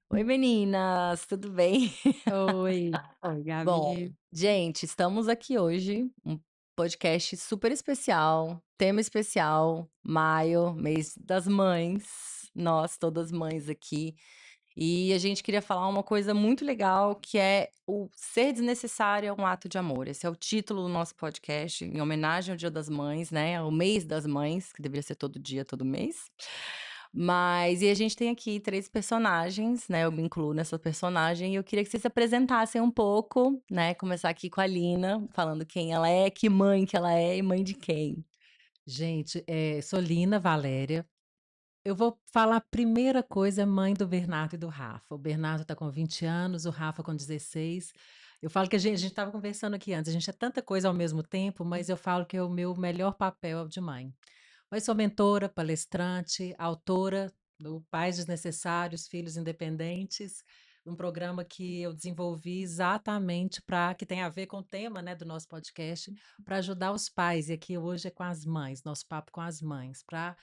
Oi, meninas, tudo bem? Oi, Bom, Gabi. gente, estamos aqui hoje, um podcast super especial, tema especial, maio, mês das mães, nós todas mães aqui. E a gente queria falar uma coisa muito legal, que é o ser desnecessário é um ato de amor. Esse é o título do nosso podcast, em homenagem ao Dia das Mães, né? O mês das mães, que deveria ser todo dia, todo mês. Mas e a gente tem aqui 3 personagens, né, eu me incluo nessa personagem, e eu queria que vocês se apresentassem um pouco, né, começar aqui com a Lina, falando quem ela é, que mãe que ela é e mãe de quem. Gente, sou Lina Valéria. Eu vou falar a primeira coisa, mãe do Bernardo e do Rafa. O Bernardo está com 20 anos, o Rafa com 16. Eu falo que a gente estava conversando aqui antes, a gente é tanta coisa ao mesmo tempo, mas eu falo que é o meu melhor papel é o de mãe. Mas sou mentora, palestrante, autora do Pais Desnecessários, Filhos Independentes, um programa que eu desenvolvi exatamente para que tem a ver com o tema, né, do nosso podcast, para ajudar os pais. E aqui hoje é com as mães, nosso papo com as mães, para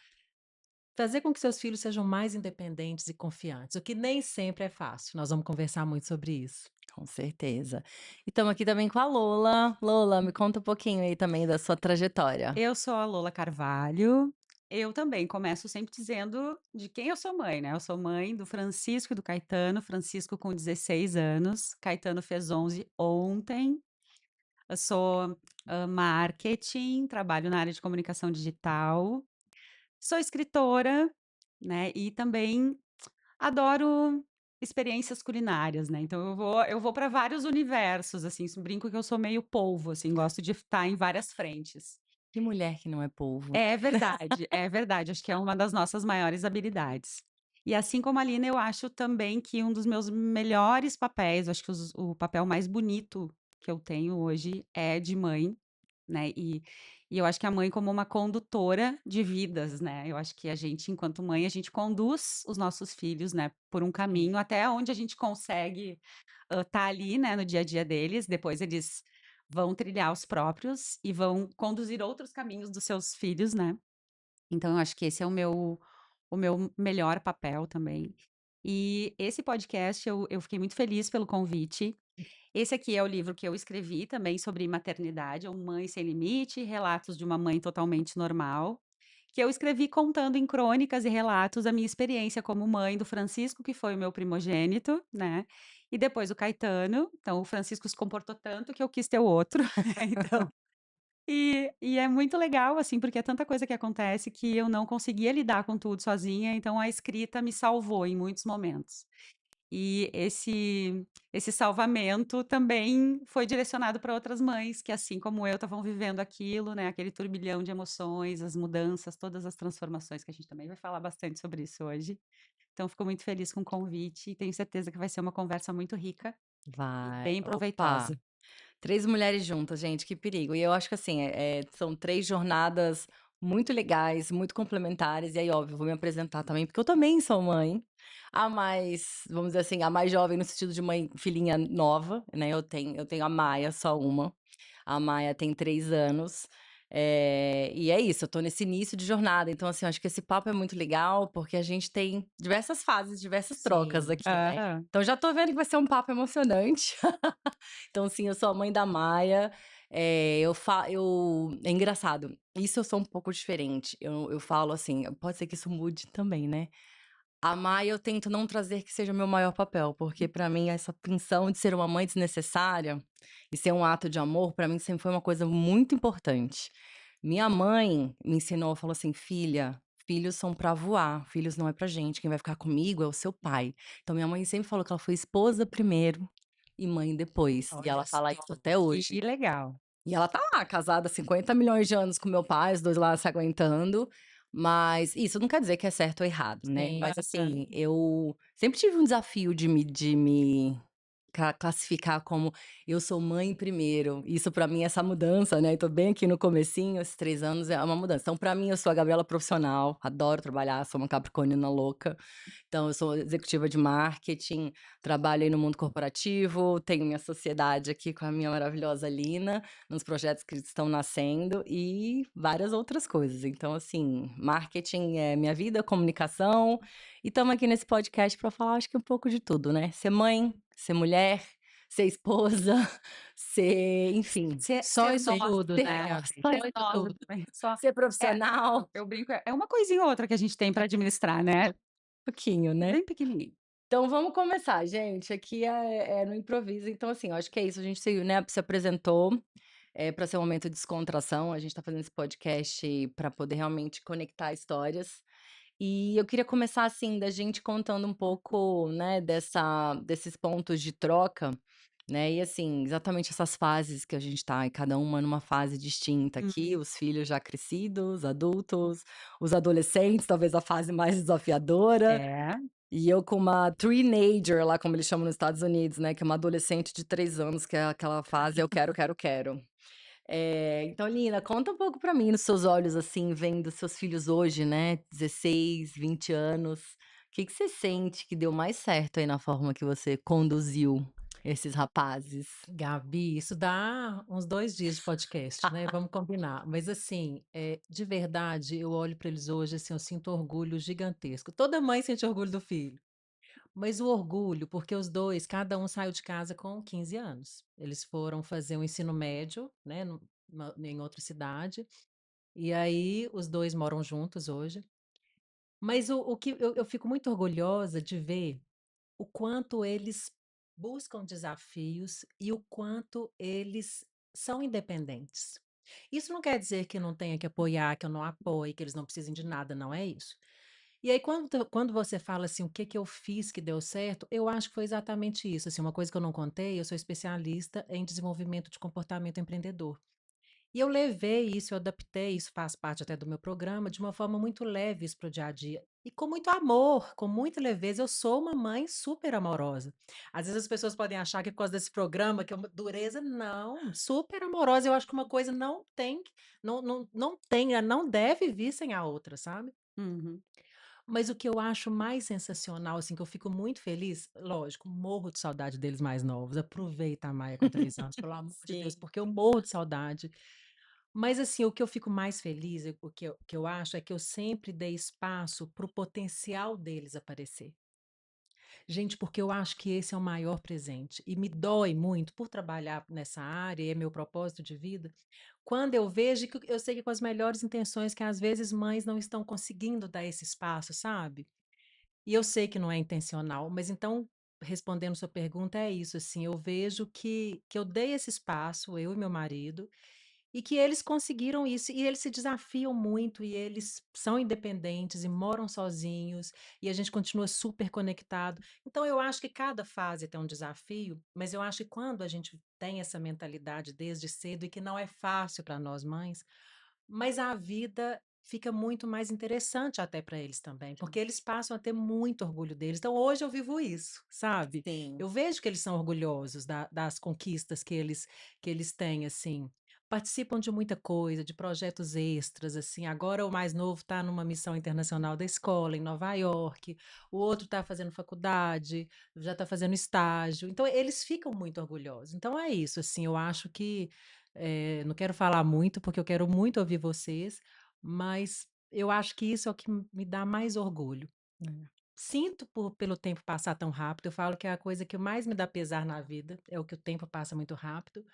fazer com que seus filhos sejam mais independentes e confiantes, o que nem sempre é fácil. Nós vamos conversar muito sobre isso. Com certeza. E estamos aqui também com a Lola. Lola, me conta um pouquinho aí também da sua trajetória. Eu sou a Lola Carvalho. Eu também começo sempre dizendo de quem eu sou mãe, né. Eu sou mãe do Francisco e do Caetano, Francisco com 16 anos, Caetano fez 11 ontem. Eu sou, marketing, trabalho na área de comunicação digital, sou escritora, né, e também adoro experiências culinárias, né, então eu vou para vários universos, assim, brinco que eu sou meio polvo, assim, gosto de estar em várias frentes. Que mulher que não é polvo. É verdade, acho que é uma das nossas maiores habilidades. E assim como a Lina, eu acho também que um dos meus melhores papéis, acho que o papel mais bonito que eu tenho hoje é de mãe, né, e eu acho que a mãe como uma condutora de vidas, né, eu acho que a gente enquanto mãe, a gente conduz os nossos filhos, né, por um Sim. caminho até onde a gente consegue, tá ali, né, no dia a dia deles, depois eles vão trilhar os próprios e vão conduzir outros caminhos dos seus filhos, né. Então eu acho que esse é o meu melhor papel também. E esse podcast eu fiquei muito feliz pelo convite. Esse aqui é o livro que eu escrevi também sobre maternidade, é o Mãe Sem Limite, relatos de uma mãe totalmente normal, que eu escrevi contando em crônicas e relatos a minha experiência como mãe do Francisco, que foi o meu primogênito, né, e depois o Caetano. Então o Francisco se comportou tanto que eu quis ter o outro, então e é muito legal, assim, porque é tanta coisa que acontece que eu não conseguia lidar com tudo sozinha, então a escrita me salvou em muitos momentos. E esse salvamento também foi direcionado para outras mães que, assim como eu, estavam vivendo aquilo, né, aquele turbilhão de emoções, as mudanças, todas as transformações, que a gente também vai falar bastante sobre isso hoje. Então fico muito feliz com o convite e tenho certeza que vai ser uma conversa muito rica e Vai. bem Opa! proveitosa. 3 mulheres juntas, gente, que perigo. E eu acho que assim, são 3 jornadas muito legais, muito complementares, e aí óbvio, vou me apresentar também, porque eu também sou mãe, a mais, vamos dizer assim, a mais jovem no sentido de mãe filhinha nova, né, eu tenho a Maia, só uma, a Maia tem 3 anos, e é isso, eu tô nesse início de jornada, então assim, eu acho que esse papo é muito legal, porque a gente tem diversas fases, diversas trocas Sim. aqui, né. Aham. Então já tô vendo que vai ser um papo emocionante. Então, sim, eu sou a mãe da Maia, eu é engraçado, isso eu sou um pouco diferente, eu falo assim, pode ser que isso mude também, né. A Maia eu tento não trazer que seja o meu maior papel, porque pra mim essa função de ser uma mãe desnecessária, e ser um ato de amor, pra mim sempre foi uma coisa muito importante. Minha mãe me ensinou, falou assim: "Filha, filhos são pra voar, filhos não é pra gente, quem vai ficar comigo é o seu pai". Então minha mãe sempre falou que ela foi esposa primeiro e mãe depois, e ela Olha fala só. isso até hoje. Que legal. E ela tá lá, casada há 50 milhões de anos com meu pai, os 2 lá se aguentando, mas isso não quer dizer que é certo ou errado, né. Sim. Mas assim, eu sempre tive um desafio de me classificar como eu sou mãe primeiro. Isso pra mim, essa mudança, né? Tô bem aqui no comecinho, esses 3 anos é uma mudança. Então, pra mim, eu sou a Gabriela profissional, adoro trabalhar, sou uma capricorniana louca. Então, eu sou executiva de marketing, trabalho aí no mundo corporativo, tenho minha sociedade aqui com a minha maravilhosa Lina, nos projetos que estão nascendo e várias outras coisas. Então, assim, marketing é minha vida, comunicação, e estamos aqui nesse podcast para falar, acho que um pouco de tudo, né? Ser mãe, ser mulher, ser esposa, ser, enfim, Só Ser isso nós, tudo, ser, né, né? Gabi? só Ser Só isso nós tudo. também. Só, ser é, profissional, eu brinco, é uma coisinha ou outra que a gente tem para administrar, né? um pouquinho, né? Bem pequenininho. Então vamos começar, gente. Aqui é no improviso. Então, assim, eu acho que é isso. A gente se, né, se apresentou para ser um momento de descontração. A gente está fazendo esse podcast para poder realmente conectar histórias. E eu queria começar assim, da gente contando um pouco, né, desses pontos de troca, né? E assim, exatamente essas fases que a gente tá, e cada uma numa fase distinta aqui, Uhum. os filhos já crescidos, adultos, os adolescentes, talvez a fase mais desafiadora. É. E eu com uma teenager lá, como eles chamam nos Estados Unidos, né? Que é uma adolescente de 3 anos, que é aquela fase eu quero, quero, quero. Então, Lina, conta um pouco pra mim, nos seus olhos, assim, vendo seus filhos hoje, né? 16, 20 anos. O que que você sente que deu mais certo aí na forma que você conduziu esses rapazes? Gabi, isso dá uns 2 dias de podcast, né, vamos combinar. Mas assim, de verdade, eu olho para eles hoje, assim, eu sinto orgulho gigantesco. Toda mãe sente orgulho do filho, mas o orgulho, porque os 2, cada um saiu de casa com 15 anos. Eles foram fazer o ensino médio, né, em outra cidade, e aí os 2 moram juntos hoje. Mas o que eu fico muito orgulhosa de ver o quanto eles buscam desafios e o quanto eles são independentes. Isso não quer dizer que eu não tenha que apoiar, que eu não apoie, que eles não precisem de nada, não é isso. E aí, quando você fala assim, o que que eu fiz que deu certo, eu acho que foi exatamente isso. Assim, uma coisa que eu não contei, eu sou especialista em desenvolvimento de comportamento empreendedor. E eu levei isso, eu adaptei, isso faz parte até do meu programa, de uma forma muito leve isso para o dia a dia. E com muito amor, com muita leveza, eu sou uma mãe super amorosa. Às vezes as pessoas podem achar que por causa desse programa que é uma dureza, não, super amorosa. Eu acho que uma coisa não deve vir sem a outra, sabe? Uhum. Mas o que eu acho mais sensacional, assim, que eu fico muito feliz, lógico, morro de saudade deles mais novos. Aproveita a Maia com 3 anos, pelo amor de Deus, Sim. porque eu morro de saudade. Mas assim, o que eu fico mais feliz, o que eu acho é que eu sempre dei espaço para o potencial deles aparecer. Gente, porque eu acho que esse é o maior presente e me dói muito por trabalhar nessa área e é meu propósito de vida, quando eu vejo que eu sei que com as melhores intenções que às vezes mães não estão conseguindo dar esse espaço, sabe? E eu sei que não é intencional, mas então, respondendo sua pergunta, é isso, assim, eu vejo que eu dei esse espaço, eu e meu marido, e que eles conseguiram isso, e eles se desafiam muito, e eles são independentes e moram sozinhos, e a gente continua super conectado. Então, eu acho que cada fase tem um desafio, mas eu acho que quando a gente tem essa mentalidade desde cedo, e que não é fácil para nós mães, mas a vida fica muito mais interessante até para eles também, porque eles passam a ter muito orgulho deles. Então, hoje eu vivo isso, sabe? Sim. Eu vejo que eles são orgulhosos das conquistas que eles têm, assim. Participam de muita coisa, de projetos extras, assim. Agora o mais novo está numa missão internacional da escola em Nova York, o outro está fazendo faculdade, já está fazendo estágio. Então, eles ficam muito orgulhosos. Então, é isso, assim. Eu acho que não quero falar muito, porque eu quero muito ouvir vocês, mas eu acho que isso é o que me dá mais orgulho. É. Sinto pelo tempo passar tão rápido, eu falo que é a coisa que mais me dá pesar na vida, é o que o tempo passa muito rápido,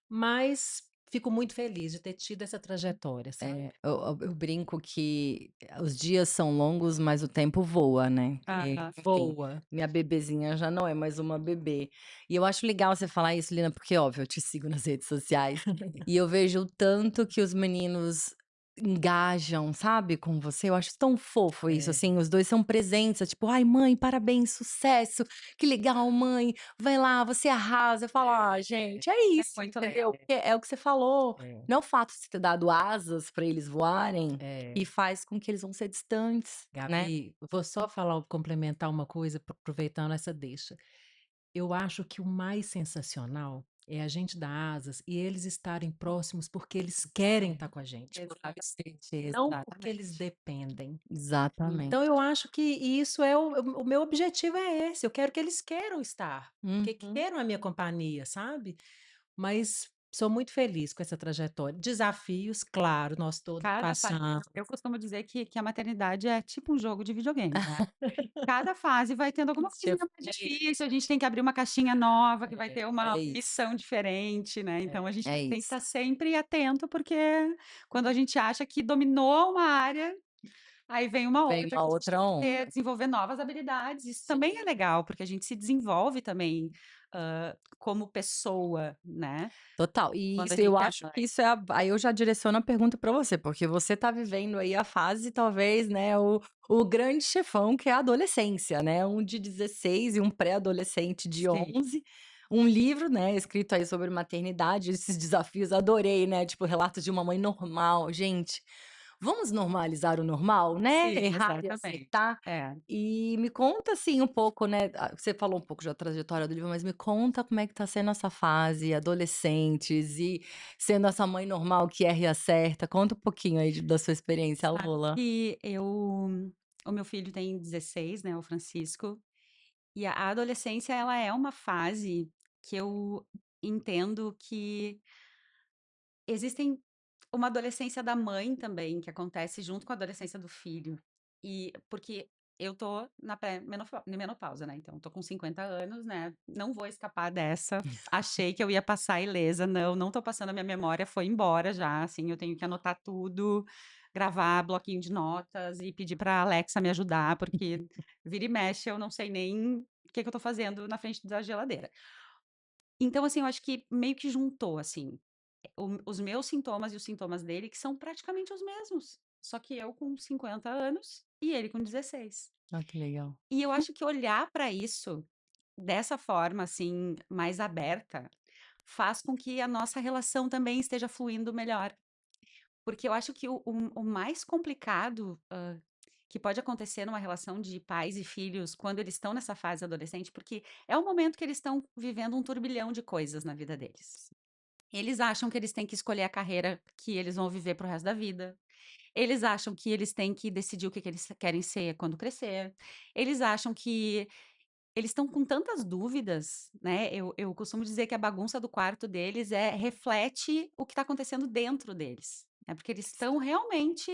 mas fico muito feliz de ter tido essa trajetória, sabe? Eu brinco que os dias são longos, mas o tempo voa, né? Aham. Enfim, Voa. minha bebezinha já não é mais uma bebê. E eu acho legal você falar isso, Lina, porque, óbvio, eu te sigo nas redes sociais e eu vejo o tanto que os meninos engajam, sabe, com você. Eu acho tão fofo isso, É, assim, os dois são presentes, é tipo, ai, mãe, parabéns, sucesso, que legal, mãe, vai lá, você arrasa. Eu falo, ah, gente, é É isso, muito entendeu? legal. Porque é o que você falou. é, Não é o fato de você ter dado asas para eles voarem é. e faz com que eles vão ser distantes, né. Gabi, vou só complementar uma coisa, aproveitando essa deixa. Eu acho que o mais sensacional é a gente dar asas e eles estarem próximos porque eles querem estar com a gente, Exatamente, não porque eles exatamente. dependem. Exatamente. Então eu acho que isso é o meu objetivo é esse, eu quero que eles queiram estar, que Uhum. queiram a minha companhia, sabe. Mas sou muito feliz com essa trajetória. Desafios, claro, nós todos Cada fase passamos. eu costumo dizer que a maternidade é tipo um jogo de videogame, né. Cada fase vai tendo alguma coisinha mais difícil, a gente tem que abrir uma caixinha nova, que vai ter uma É isso, missão diferente, né, então a gente é tem que isso. estar sempre atento, porque quando a gente acha que dominou uma área, aí vem uma Vem outra uma que a gente outra tem que onda. desenvolver novas habilidades, isso Sim. também é legal, porque a gente se desenvolve também, como pessoa, né, Total. E quando a isso eu gente é acho mãe. que isso é a aí eu já direciono a pergunta para você, porque você tá vivendo aí a fase talvez, né, o grande chefão que é a adolescência, né, um de 16 e um pré-adolescente de Sim. 11, um livro, né, escrito aí sobre maternidade, esses desafios, adorei, né, tipo relatos de uma mãe normal. Gente, vamos normalizar o normal, né, Sim, errar e exatamente. acertar. É. E me conta, assim, um pouco, né, você falou um pouco da trajetória do livro, mas me conta como é que tá sendo essa fase, adolescentes e sendo essa mãe normal que erra e acerta. Conta um pouquinho aí da sua experiência, Sabe Lola. que o meu filho tem 16, né, o Francisco, e a adolescência ela é uma fase que eu entendo que existem uma adolescência da mãe também, que acontece junto com a adolescência do filho. E porque eu tô na menopausa, né, então tô com 50 anos, né, não vou escapar dessa. Achei que eu ia passar ilesa, não tô passando, a minha memória foi embora já, assim, eu tenho que anotar tudo, gravar bloquinho de notas e pedir pra Alexa me ajudar, porque vira e mexe eu não sei nem o que que eu tô fazendo na frente da geladeira. Então, assim, eu acho que meio que juntou, assim, os meus sintomas e os sintomas dele, que são praticamente os mesmos, só que eu com 50 anos e ele com 16. Ah, que legal. E eu acho que olhar para isso dessa forma, assim, mais aberta, faz com que a nossa relação também esteja fluindo melhor. Porque eu acho que o mais complicado, que pode acontecer numa relação de pais e filhos quando eles estão nessa fase adolescente, porque é o momento que eles estão vivendo um turbilhão de coisas na vida deles. Eles acham que eles têm que escolher a carreira que eles vão viver para o resto da vida. Eles acham que eles têm que decidir o que que eles querem ser quando crescer. Eles acham que eles estão com tantas dúvidas, né? Eu costumo dizer que a bagunça do quarto deles reflete o que está acontecendo dentro deles, né? Porque eles estão realmente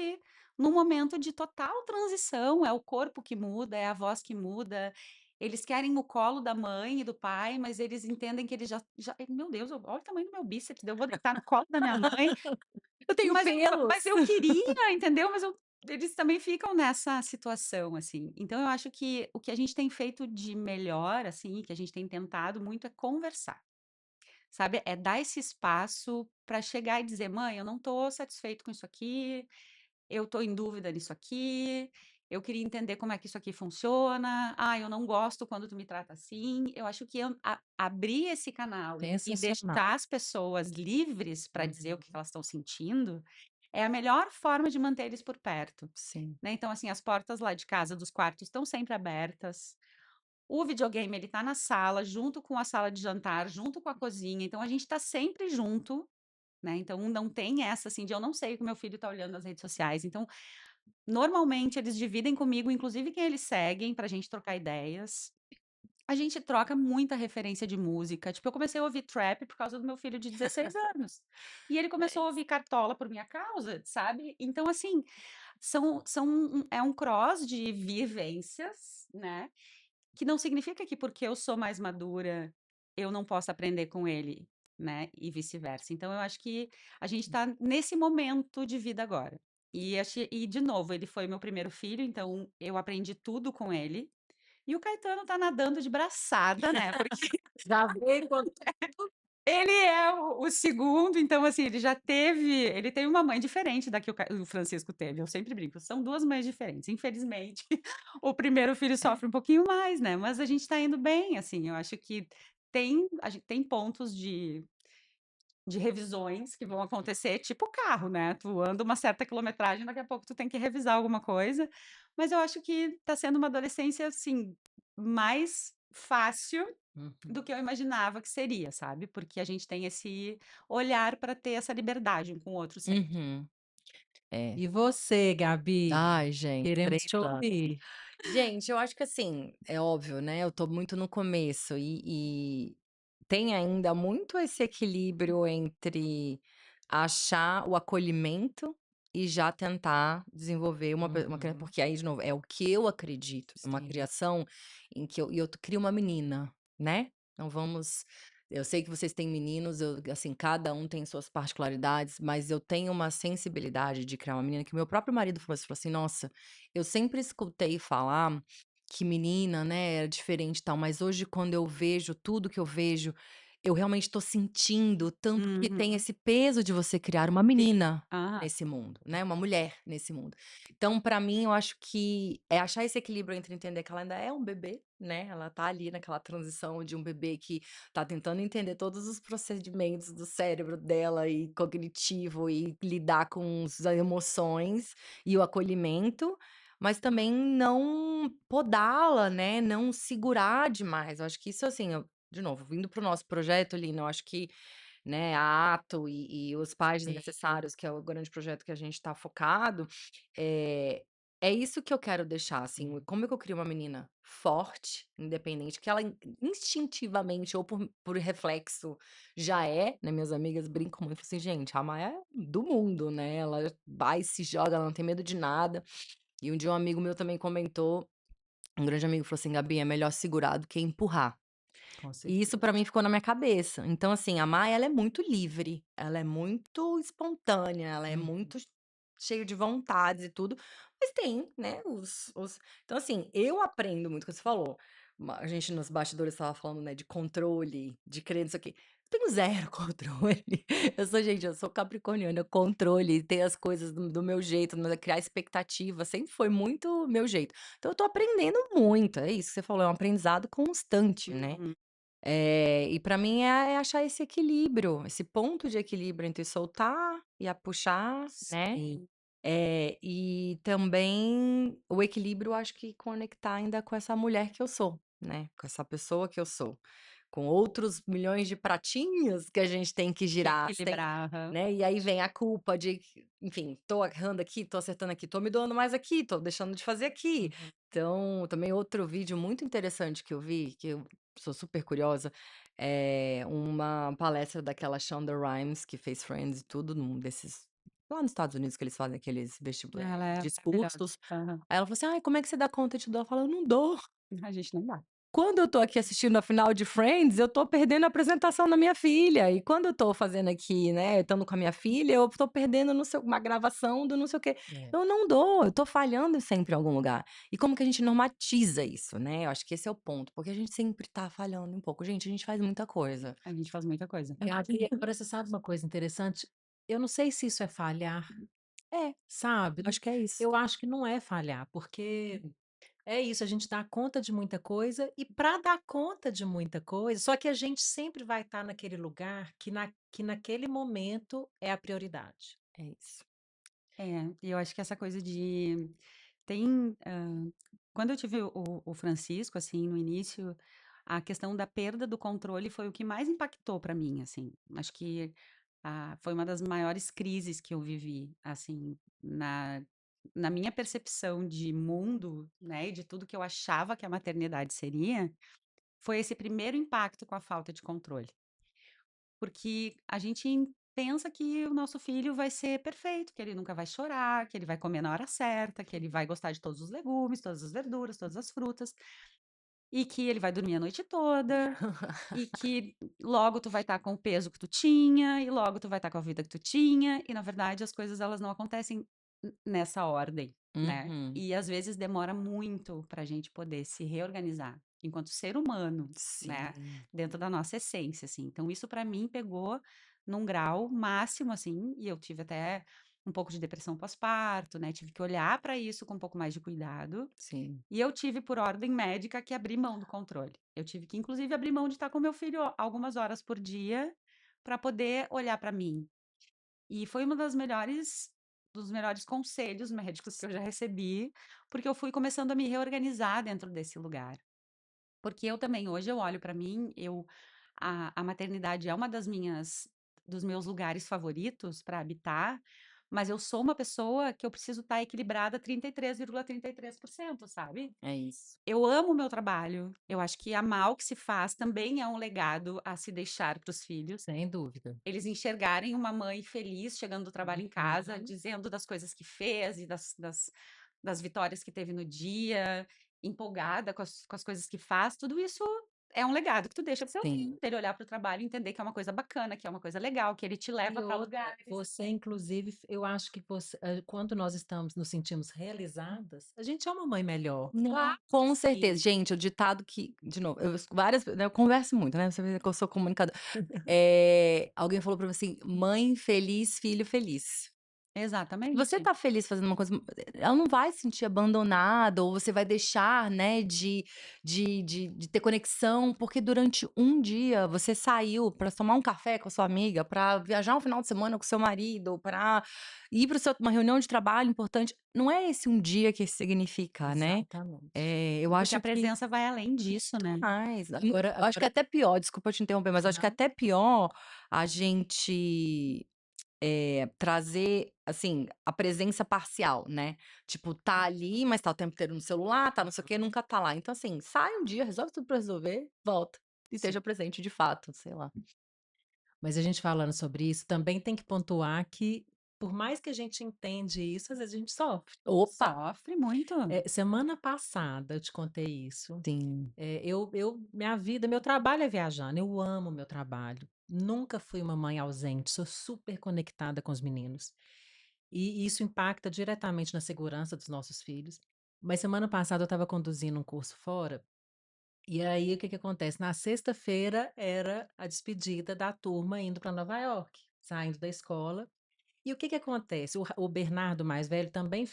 num momento de total transição. É o corpo que muda, é a voz que muda. Eles querem o colo da mãe e do pai, mas eles entendem que eles já meu Deus, olha o tamanho do meu bíceps, eu vou deitar no colo da minha mãe. Eu tenho Mas pelos. mas eu queria, entendeu? Mas eles também ficam nessa situação, assim. Então eu acho que o que a gente tem feito de melhor, assim, que a gente tem tentado muito é conversar, sabe? É dar esse espaço para chegar e dizer: "Mãe, eu não estou satisfeito com isso aqui, eu estou em dúvida nisso aqui, eu queria entender como é que isso aqui funciona. Ah, eu não gosto quando tu me trata assim". Eu acho que abrir esse canal e Sensacional. deixar as pessoas livres para dizer o Uhum. que elas estão sentindo, é a melhor forma de manter eles por perto, Sim. né. Então, assim, as portas lá de casa dos quartos estão sempre abertas, o videogame ele tá na sala, junto com a sala de jantar, junto com a cozinha, então a gente está sempre junto, né, então não tem essa, assim, de eu não sei o que meu filho está olhando nas redes sociais, então normalmente eles dividem comigo, inclusive quem eles seguem, pra gente trocar ideias. A gente troca muita referência de música, tipo, eu comecei a ouvir trap por causa do meu filho de 16 anos, e ele começou a ouvir Cartola por minha causa, sabe. Então, assim, é um cross de vivências, né, que não significa que porque eu sou mais madura, eu não posso aprender com ele, né, e vice-versa. Então eu acho que a gente tá nesse momento de vida agora. E de novo, ele foi meu primeiro filho, então eu aprendi tudo com ele. E o Caetano tá nadando de braçada, né, porque Já veio com ele é o segundo, então, assim, ele teve uma mãe diferente da que o Francisco teve, eu sempre brinco, são 2 mães diferentes, infelizmente, o primeiro filho sofre um pouquinho mais, né, mas a gente tá indo bem, assim, eu acho que a gente tem pontos de revisões que vão acontecer, tipo carro, né, tu anda uma certa quilometragem, daqui a pouco tu tem que revisar alguma coisa, mas eu acho que tá sendo uma adolescência, assim, mais fácil Uhum. do que eu imaginava que seria, sabe, porque a gente tem esse olhar para ter essa liberdade um com o outro sempre. Uhum. É. E você, Gabi? Ai, gente, Queremos 3 te anos. ouvir. Gente, eu acho que assim, é óbvio, né, eu tô muito no começo e tem ainda muito esse equilíbrio entre achar o acolhimento e já tentar desenvolver uma criança, Uhum. porque aí, de novo, é o que eu acredito, é uma Sim. criação em que eu crio uma menina, né. Então vamos eu sei que vocês têm meninos, eu assim, cada um tem suas particularidades, mas eu tenho uma sensibilidade de criar uma menina que meu próprio marido falou assim: "Nossa, eu sempre escutei falar que menina, né, era diferente e tal, mas hoje quando eu vejo tudo que eu vejo, eu realmente tô sentindo tanto que tem Uhum. esse peso de você criar uma Sim. menina Aham. nesse mundo, né, uma mulher nesse mundo. Então pra mim eu acho que é achar esse equilíbrio entre entender que ela ainda é um bebê, né, ela tá ali naquela transição de um bebê que tá tentando entender todos os procedimentos do cérebro dela e cognitivo e lidar com as emoções e o acolhimento, mas também não podá-la, né, não segurar demais. Eu acho que isso, assim, eu de novo, vindo para o nosso projeto, Lina, eu acho que, né, a Ato e os Pais Sim. Desnecessários, que é o grande projeto que a gente está focado, é é isso que eu quero deixar, assim, como é que eu crio uma menina forte, independente, que ela instintivamente ou por reflexo já é, né, minhas amigas brincam muito, falam assim: "Gente, a Maia é do mundo, né, ela vai e se joga, ela não tem medo de nada". E um dia um amigo meu também comentou, um grande amigo falou assim: "Gabi, é melhor segurar do que empurrar". Com E isso certeza. pra mim ficou na minha cabeça. Então, assim, a Maia, ela é muito livre, ela é muito espontânea, ela é Uhum. muito cheia de vontades e tudo, mas tem, né, os então, assim, eu aprendo muito, que você falou, a gente nos bastidores estava falando, né, de controle, de querer não sei o quê. Eu tenho zero controle. Eu sou capricorniana, controle, ter as coisas do meu jeito, né, criar expectativa, sempre foi muito meu jeito. Então eu tô aprendendo muito, é isso que você falou, é um aprendizado constante, né. Uhum. E para mim é achar esse equilíbrio, esse ponto de equilíbrio entre soltar e a puxar, né, Sim. e também o equilíbrio acho que conectar ainda com essa mulher que eu sou, né, com essa pessoa que eu sou, com outros milhões de pratinhos que a gente tem que Que girar, tem, equilibrar, aham. né, e aí vem a culpa de que, enfim, tô errando aqui, tô acertando aqui, tô me doando mais aqui, tô deixando de fazer aqui. Uhum. Então, também outro vídeo muito interessante que eu vi, que eu sou super curiosa, é uma palestra daquela Shonda Rhimes, que fez Friends e tudo, num desses lá nos Estados Unidos que eles fazem aqueles Ela é maravilhosa. discursos. Aham. Aí ela falou assim: "Ai, como é que você dá conta de tudo?" Ela fala: "Eu não dou. A gente não dá. Quando eu tô aqui assistindo a final de Friends, eu tô perdendo a apresentação da minha filha, e quando eu tô fazendo aqui, né, estando com a minha filha, eu tô perdendo não sei uma gravação do não sei o quê. É. Eu não dou, eu tô falhando sempre em algum lugar. E como que a gente normatiza isso, né, eu acho que esse é o ponto, porque a gente sempre tá falhando um pouco. Gente, a gente faz muita coisa. A gente faz muita coisa. Gabi, agora você sabe uma coisa interessante? Eu não sei se isso é falhar, É, sabe? acho que é isso. Eu acho que não é falhar, porque é isso, a gente dá conta de muita coisa e para dar conta de muita coisa, só que a gente sempre vai estar naquele lugar que naquele momento é a prioridade. É isso. É, e eu acho que essa coisa de tem, quando eu tive o Francisco, assim, no início, a questão da perda do controle foi o que mais impactou para mim, assim. Acho que, foi uma das maiores crises que eu vivi, assim, na minha percepção de mundo, né, e de tudo que eu achava que a maternidade seria, foi esse primeiro impacto com a falta de controle. Porque a gente pensa que o nosso filho vai ser perfeito, que ele nunca vai chorar, que ele vai comer na hora certa, que ele vai gostar de todos os legumes, todas as verduras, todas as frutas, e que ele vai dormir a noite toda, e que logo tu vai estar com o peso que tu tinha, e logo tu vai estar com a vida que tu tinha, e na verdade as coisas elas não acontecem nessa ordem, né? Uhum. E às vezes demora muito para a gente poder se reorganizar enquanto ser humano, né? Sim, Dentro da nossa essência, assim. Então isso para mim pegou num grau máximo, assim, e eu tive até um pouco de depressão pós-parto, né? Tive que olhar para isso com um pouco mais de cuidado. sim. E eu tive, por ordem médica, que abrir mão do controle. Eu tive que, inclusive, abrir mão de estar com meu filho algumas horas por dia para poder olhar para mim. E foi uma das melhores dos melhores conselhos médicos que eu já recebi, porque eu fui começando a me reorganizar dentro desse lugar. Porque eu também, hoje eu olho pra mim, a maternidade é uma dos meus lugares favoritos para habitar, mas eu sou uma pessoa que eu preciso estar equilibrada 33,33%, sabe? É isso. Eu amo o meu trabalho, eu acho que amar o que se faz também é um legado a se deixar para os filhos. Sem dúvida. Eles enxergarem uma mãe feliz chegando do trabalho em casa, Uhum. dizendo das coisas que fez e das vitórias que teve no dia, empolgada com as coisas que faz, tudo isso é um legado que tu deixa pro teu filho, Sim. dele olhar para o trabalho e entender que é uma coisa bacana, que é uma coisa legal, que ele te leva E para outra, lugares. você inclusive, eu acho que quando nós nos sentimos realizadas, a gente é uma mãe melhor. Não, Claro que com certeza. sim. Gente, o ditado que de novo, várias né, eu converso muito, né, você vê que eu sou comunicadora. Alguém falou pra mim assim: "Mãe feliz, filho feliz". Você Exatamente. tá feliz fazendo uma coisa, ela não vai se sentir abandonada ou você vai deixar, né, de ter conexão, porque durante um dia você saiu pra tomar um café com a sua amiga, pra viajar um final de semana com o seu marido, pra ir para uma reunião de trabalho importante. Não é esse um dia que significa, né. Exatamente. Eu Porque a acho que presença vai além disso, né. mais. Agora Eu acho que é agora até pior, desculpa te interromper, mas eu acho que é não. até pior a gente trazer, assim, a presença parcial, né. Tipo, tá ali, mas tá o tempo inteiro no celular, tá não sei o quê, nunca tá lá. Então, assim, sai um dia, resolve tudo pra resolver, volta. E Sim. esteja presente de fato, sei lá. Mas a gente falando sobre isso, também tem que pontuar que, por mais que a gente entende isso, às vezes a gente sofre. Opa! Sofre muito. Semana passada eu te contei isso. Sim. Minha vida, meu trabalho é viajando, eu amo meu trabalho. Nunca fui uma mãe ausente, sou super conectada com os meninos. E isso impacta diretamente na segurança dos nossos filhos. Mas semana passada eu estava conduzindo um curso fora, e aí o que que acontece? Na sexta-feira era a despedida da turma indo para Nova York, saindo da escola. E o que que acontece? O Bernardo mais velho também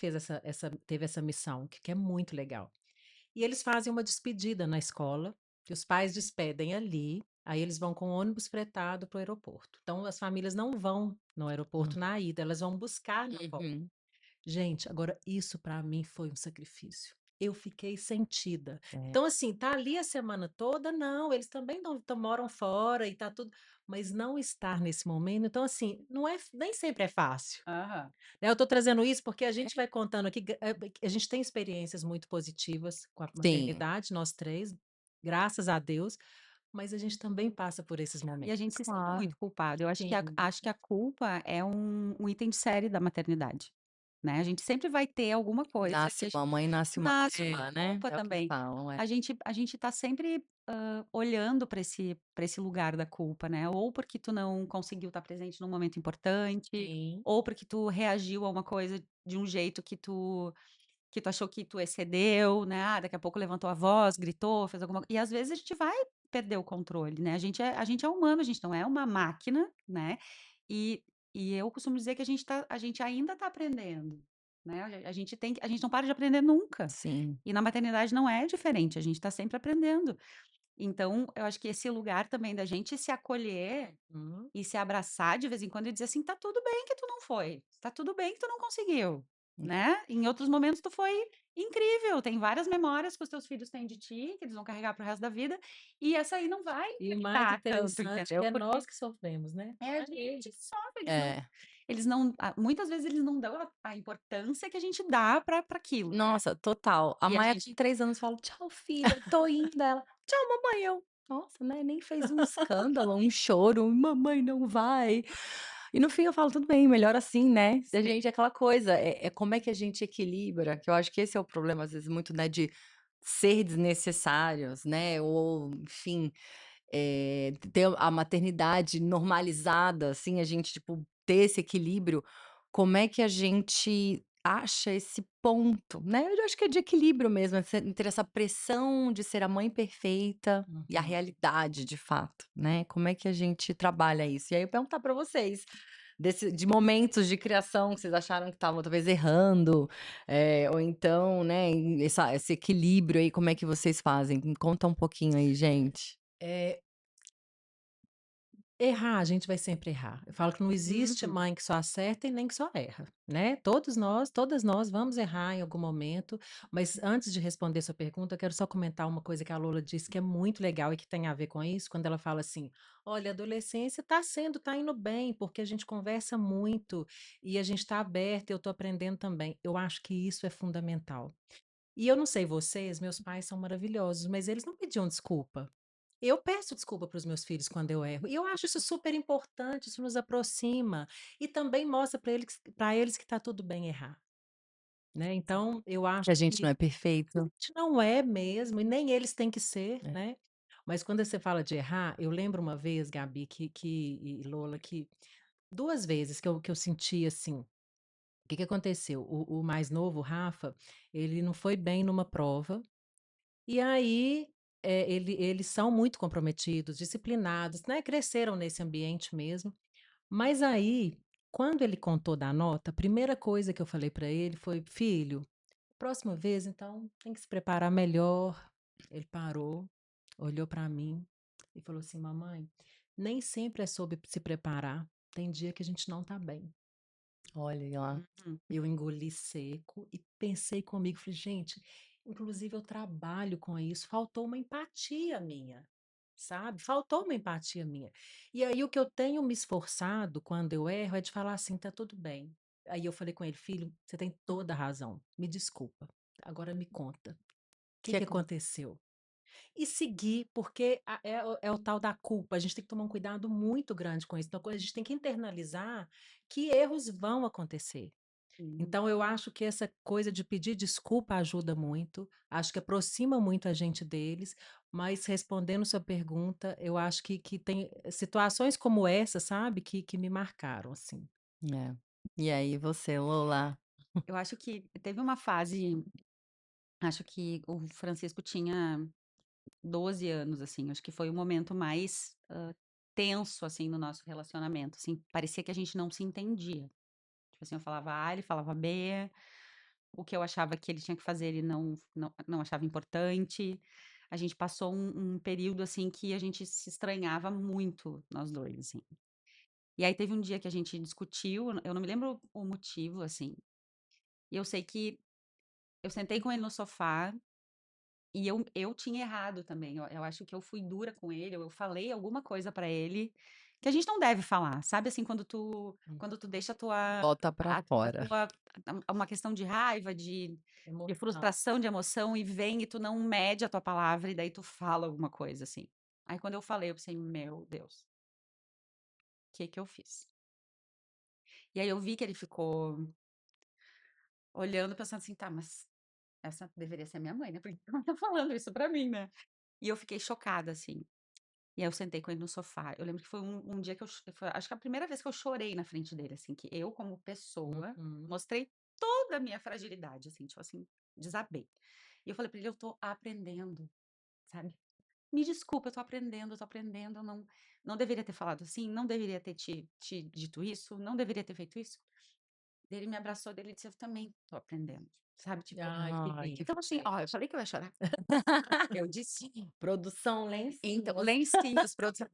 teve essa missão, que é muito legal. E eles fazem uma despedida na escola, que os pais despedem ali, aí eles vão com o ônibus fretado para o aeroporto. Então as famílias não vão no aeroporto na ida, elas vão buscar na volta. Uhum. Gente, agora isso para mim foi um sacrifício. Eu fiquei sentida. É. Então, assim, tá ali a semana toda, não, eles também não moram fora e tá tudo, mas não estar nesse momento, então, assim, não é, nem sempre é fácil. Aham. Né, eu tô trazendo isso porque a gente vai contando aqui, a gente tem experiências muito positivas com a Sim, maternidade, nós 3, graças a Deus, mas a gente também passa por esses E a gente momentos. se sente claro. muito culpado. Eu Sim, acho que a culpa é um item de série da maternidade, né. A gente sempre vai ter alguma coisa que Nasce a gen uma mãe, nasce uma nasce uma né, culpa é o que também. falam, é. A gente tá sempre, olhando para esse lugar da culpa, né, ou porque tu não conseguiu estar presente num momento importante, sim. ou porque tu reagiu a uma coisa de um jeito que tu achou que tu excedeu, né, daqui a pouco levantou a voz, gritou, fez alguma e às vezes a gente vai perder o controle, né, a gente é humano, a gente não é uma máquina, né, e eu costumo dizer que a gente ainda tá aprendendo, né, a gente não para de aprender nunca. Sim. E na maternidade não é diferente, a gente tá sempre aprendendo. Então, eu acho que esse lugar também da gente se acolher Hum, e se abraçar de vez em quando e dizer assim: "Tá tudo bem que tu não foi, tá tudo bem que tu não conseguiu", né. Em outros momentos tu foi incrível, tem várias memórias que os teus filhos têm de ti, que eles vão carregar para o resto da vida, e essa aí não vai e o mais impactar tanto, interessante entendeu. que é Porque nós que sofremos, né, é não a é gente que eles. sofre, É. eles não muitas vezes eles não dão a importância que a gente dá para aquilo, né. Nossa, total. A E a Maia com gente 3 anos fala: "Tchau filha, tô indo", ela: "Tchau mamãe", eu: "Nossa, né, nem fez um escândalo, um choro, mamãe não vai". E no fim eu falo: "Tudo bem, melhor assim, né". Se a sim. gente é aquela coisa, como é que a gente equilibra, que eu acho que esse é o problema às vezes muito, né, de ser desnecessários, né, ou enfim, ter a maternidade normalizada, assim, a gente, tipo, ter esse equilíbrio, como é que a gente acha esse ponto, né? Eu acho que é de equilíbrio mesmo, entre essa pressão de ser a mãe perfeita e a Uhum. realidade de fato, né? Como é que a gente trabalha isso? E aí eu perguntar para vocês, de momentos de criação que vocês acharam que estavam talvez errando, ou então, né, esse equilíbrio aí, como é que vocês fazem? Me conta um pouquinho aí, gente. Eh Errar, a gente vai sempre errar. Eu falo que não existe Uhum. mãe que só acerta e nem que só erra, né? Todas nós vamos errar em algum momento, mas antes de responder sua pergunta, eu quero só comentar uma coisa que a Lola disse que é muito legal e que tem a ver com isso, quando ela fala assim: olha, a adolescência tá indo bem, porque a gente conversa muito e a gente está aberta, eu estou aprendendo também. Eu acho que isso é fundamental. E eu não sei vocês, meus pais são maravilhosos, mas eles não pediam desculpa. Eu peço desculpa para os meus filhos quando eu erro. E eu acho isso super importante, isso nos aproxima e também mostra para eles que está tudo bem errar, né? Então, eu Que acho a gente que não é a perfeito. gente não é mesmo, e nem eles têm que ser, É. né? Mas quando você fala de errar, eu lembro uma vez, Gabi, e Lola, que duas vezes que eu senti assim. O que que aconteceu? O mais novo, o Rafa, ele não foi bem numa prova, e aí, eles são muito comprometidos, disciplinados, né, cresceram nesse ambiente mesmo. Mas aí, quando ele contou da nota, a primeira coisa que eu falei para ele foi: "Filho, próxima vez, então, tem que se preparar melhor". Ele parou, olhou para mim e falou assim: "Mamãe, nem sempre é sobre se preparar, tem dia que a gente não tá bem". Olha lá. Uhum. Eu engoli seco e pensei comigo, falei: "Gente, inclusive eu trabalho com isso, faltou uma empatia minha, sabe, faltou uma empatia minha". E aí o que eu tenho me esforçado quando eu erro é de falar assim: "Tá tudo bem". Aí eu falei com ele: "Filho, você tem toda a razão, me desculpa, agora me conta, o que Que é que com aconteceu?". E seguir, porque é o tal da culpa, a gente tem que tomar um cuidado muito grande com isso, então a gente tem que internalizar que erros vão acontecer. Sim. Então eu acho que essa coisa de pedir desculpa ajuda muito, acho que aproxima muito a gente deles, mas respondendo sua pergunta, eu acho que tem situações como essa, sabe, que me marcaram, assim. é. E aí você, Lola? Eu acho que teve uma fase, acho que o Francisco tinha 12 anos, assim, acho que foi o momento mais, tenso, assim, no nosso relacionamento, assim, parecia que a gente não se entendia. Tipo assim, eu falava A, ele falava B, o que eu achava que ele tinha que fazer, ele não achava importante. A gente passou um período, assim, que a gente se estranhava muito, nós 2 assim. E aí teve um dia que a gente discutiu, eu não me lembro o motivo, assim, e eu sei que eu sentei com ele no sofá e eu tinha errado também, eu acho que eu fui dura com ele, eu falei alguma coisa pra ele, que a gente não deve falar, sabe, assim, Hum. quando tu deixa a tua Bota pra a fora. tua uma questão de raiva, de Emoção. frustração, de emoção, e vem e tu não mede a tua palavra, e daí tu fala alguma coisa, assim. Aí quando eu falei, eu pensei: "Meu Deus, que eu fiz?". E aí eu vi que ele ficou olhando, pensando assim: "Tá, mas essa deveria ser minha mãe, né, porque ela tá falando isso pra mim, né". E eu fiquei chocada, assim. E aí eu sentei com ele no sofá. Eu lembro que foi um dia que foi acho que a primeira vez que eu chorei na frente dele, assim, que eu como pessoa, Uhum. mostrei toda a minha fragilidade, assim, tipo assim, desabei. E eu falei pra ele: "Eu tô aprendendo, sabe. Me desculpa, eu tô aprendendo, eu não deveria ter falado assim, não deveria ter te dito isso, não deveria ter feito isso". Daí ele me abraçou, daí ele disse: "Eu também tô aprendendo", sabe, tipo. Ai, que Ai, que lindo, Então assim, ó, eu gente. falei que eu ia chorar. Eu disse. Produção, Então, lencinhos. lencinhos, produção.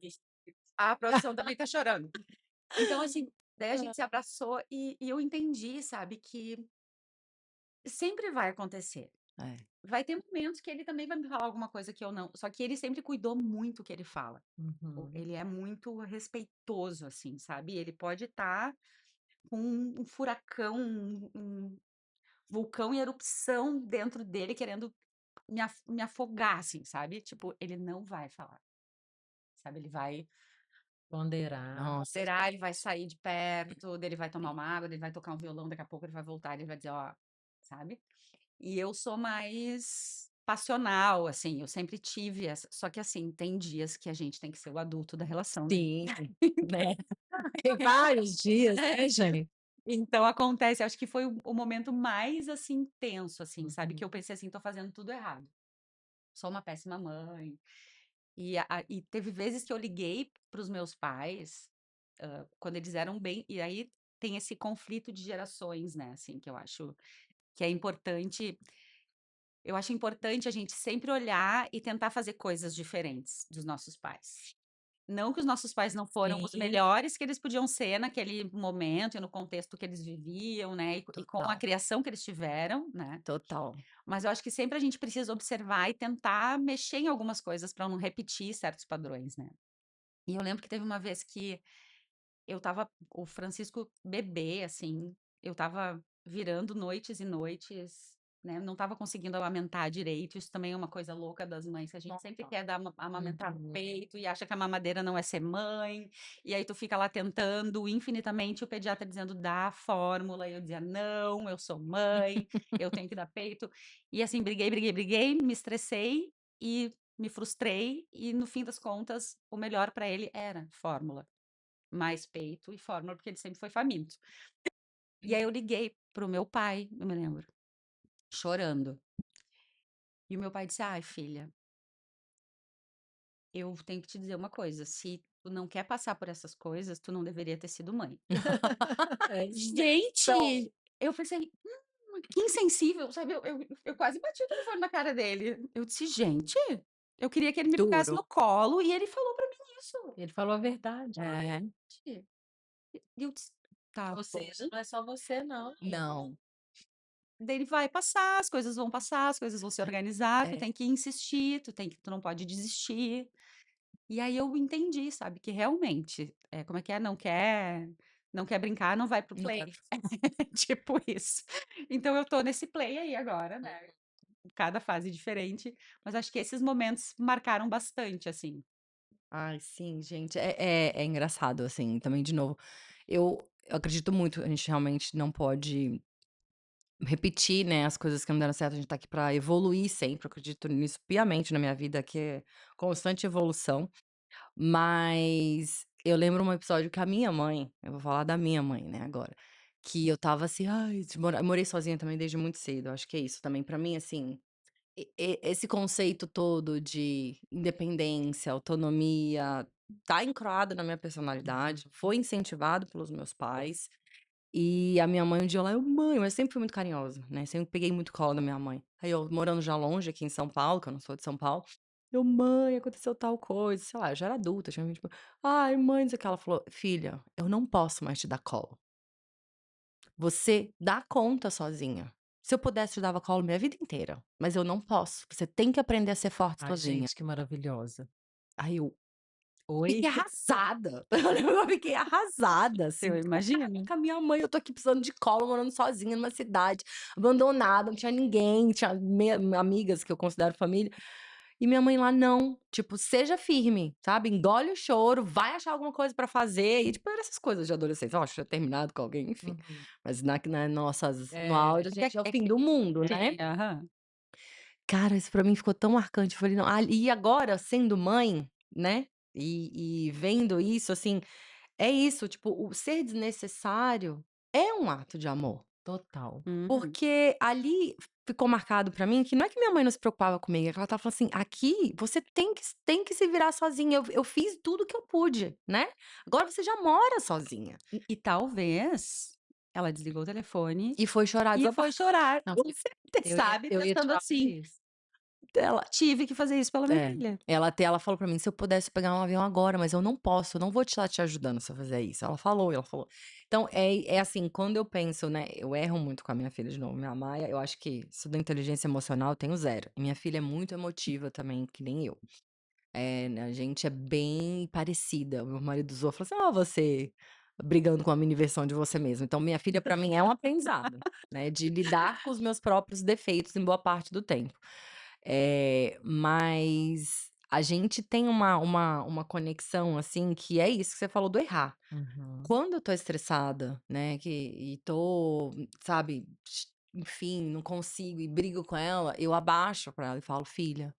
A produção também tá chorando. Então, assim, daí a gente se abraçou e eu entendi, sabe, que sempre vai acontecer. É. Vai ter momentos que ele também vai me falar alguma coisa que eu não, só que ele sempre cuidou muito o que ele fala. Tipo, Uhum. ele é muito respeitoso, assim, sabe. Ele pode estar com um furacão, um vulcão em erupção dentro dele querendo me afogar, assim, sabe. Tipo, ele não vai falar, sabe, ele vai Ponderar. Nossa, será, ele vai sair de perto, daí ele vai tomar uma água, daí ele vai tocar um violão, daqui a pouco ele vai voltar, ele vai dizer: "Ó", sabe. E eu sou mais passional, assim, eu sempre tive essa, só que assim, tem dias que a gente tem que ser o adulto da relação, né. sim, né. Tem vários dias, né, gente? Então acontece, acho que foi o momento mais, assim, tenso, assim, sabe, que Uhum. eu pensei assim: "Tô fazendo tudo errado, sou uma péssima mãe". E teve vezes que eu liguei para os meus pais, quando eles eram bem, e aí tem esse conflito de gerações, né, assim, que eu acho que é importante. Eu acho importante a gente sempre olhar e tentar fazer coisas diferentes dos nossos pais. Não que os nossos pais não foram os Sim. melhores que eles podiam ser naquele momento e no contexto que eles viviam, né, e com a Total, criação que eles tiveram, né. total. Mas eu acho que sempre a gente precisa observar e tentar mexer em algumas coisas para não repetir certos padrões, né. E eu lembro que teve uma vez que eu estava o Francisco bebê, assim, eu estava virando noites e noites, né, não estava conseguindo amamentar direito, isso também é uma coisa louca das mães, que a gente sempre Nossa. quer dar amamentar no Uhum. peito e acha que a mamadeira não é ser mãe, e aí tu fica lá tentando infinitamente, o pediatra dizendo: "Dá a fórmula", e eu dizia: "Não, eu sou mãe, eu tenho que dar peito". E assim, briguei, briguei, briguei, me estressei e me frustrei, e no fim das contas, o melhor para ele era fórmula. Mais peito e fórmula, porque ele sempre foi faminto. E aí eu liguei para o meu pai, eu me lembro, chorando. E o meu pai disse: "Ai, filha, eu tenho que te dizer uma coisa, se tu não quer passar por essas coisas, tu não deveria ter sido mãe". É, então, Gente, eu pensei: que insensível", sabe, eu quase bati o telefone na cara dele. Eu disse: "Gente, eu queria que ele me pegasse Duro. no colo e ele falou para mim isso". ele falou a verdade. É. Gente, e eu disse: "Tá Ou bom". seja, não é só você não. Não. Daí ele vai passar, as coisas vão passar, as coisas vão se organizar, tu É, tem que insistir, tu não pode desistir. E aí eu entendi, sabe, que realmente, como é que é? Não quer brincar, não vai para o não play. quero. Tipo isso. Então eu tô nesse play aí agora, né, cada fase diferente, mas acho que esses momentos marcaram bastante, assim. Ai, sim, gente, é engraçado, assim, também de novo, eu acredito muito, a gente realmente não pode repetir, né, as coisas que não deram certo, a gente tá aqui pra evoluir sempre, eu acredito nisso piamente na minha vida, que é constante evolução, mas eu lembro um episódio que a minha mãe, eu vou falar da minha mãe, né, agora, que eu estava assim, ai, eu morei sozinha também desde muito cedo, acho que é isso também, pra mim, assim, esse conceito todo de independência, autonomia, tá encroado na minha personalidade, foi incentivado pelos meus pais, e a minha mãe um dia lá, eu: "Mãe", mas sempre fui muito carinhosa, né, sempre peguei muito colo da minha mãe. Aí eu morando já longe aqui em São Paulo, que eu não sou de São Paulo, eu: "Mãe, aconteceu tal coisa", sei lá, eu já era adulta, tinha 20 "Ai, mãe", não sei o que, ela falou: "Filha, eu não posso mais te dar colo. Você dá conta sozinha. Se eu pudesse, eu te dava colo minha vida inteira, mas eu não posso. Você tem que aprender a ser forte Ai, sozinha". gente, que maravilhosa. Aí eu Oi? fiquei arrasada. Eu fiquei arrasada, Eu assim. imagino. Caraca, minha mãe, eu tô aqui precisando de colo, morando sozinha numa cidade abandonada, não tinha ninguém, tinha amigas que eu considero família. E minha mãe lá, não, tipo, seja firme, sabe? Engole o choro, vai achar alguma coisa pra fazer. E, tipo, eram essas coisas de adolescente. Ó, tinha terminado com alguém, enfim. Uhum. Mas no É, auge, a É que gente é o é fim que do mundo, né? sim, aham. Cara, isso pra mim ficou tão marcante. Eu falei, não, e agora, sendo mãe, né? E vendo isso, assim, é isso, tipo, o ser desnecessário é um ato de amor. total. Uhum. Porque ali ficou marcado pra mim que não é que minha mãe não se preocupava comigo, é que ela estava falando assim: "Aqui você tem que se virar sozinha, eu fiz tudo que eu pude, né, agora você já mora sozinha". E talvez ela desligou o telefone E foi chorar, e foi desabafar. chorar, Não, Com certeza. sabe, eu ia te pensando falar assim: isso. Ela "Tive que fazer isso pela minha é, filha". ela falou pra mim: "Se eu pudesse pegar um avião agora, mas eu não posso, eu não vou estar te ajudando se eu fizer isso". Ela falou. Então é assim, quando eu penso, né, eu erro muito com a minha filha de novo, minha Maia, eu acho que isso da inteligência emocional eu tenho zero. E minha filha é muito emotiva também, que nem eu. Né, a gente é bem parecida. O meu marido zoa, falou assim: "Ó, você brigando com a mini versão de você mesma". Então minha filha pra mim é um aprendizado, né, de lidar com os meus próprios defeitos em boa parte do tempo. Mas a gente tem uma conexão, assim, que é isso que você falou do errar. Uhum. Quando eu tô estressada, né, e tô, sabe, enfim, não consigo e brigo com ela, eu abaixo pra ela e falo: "Filha,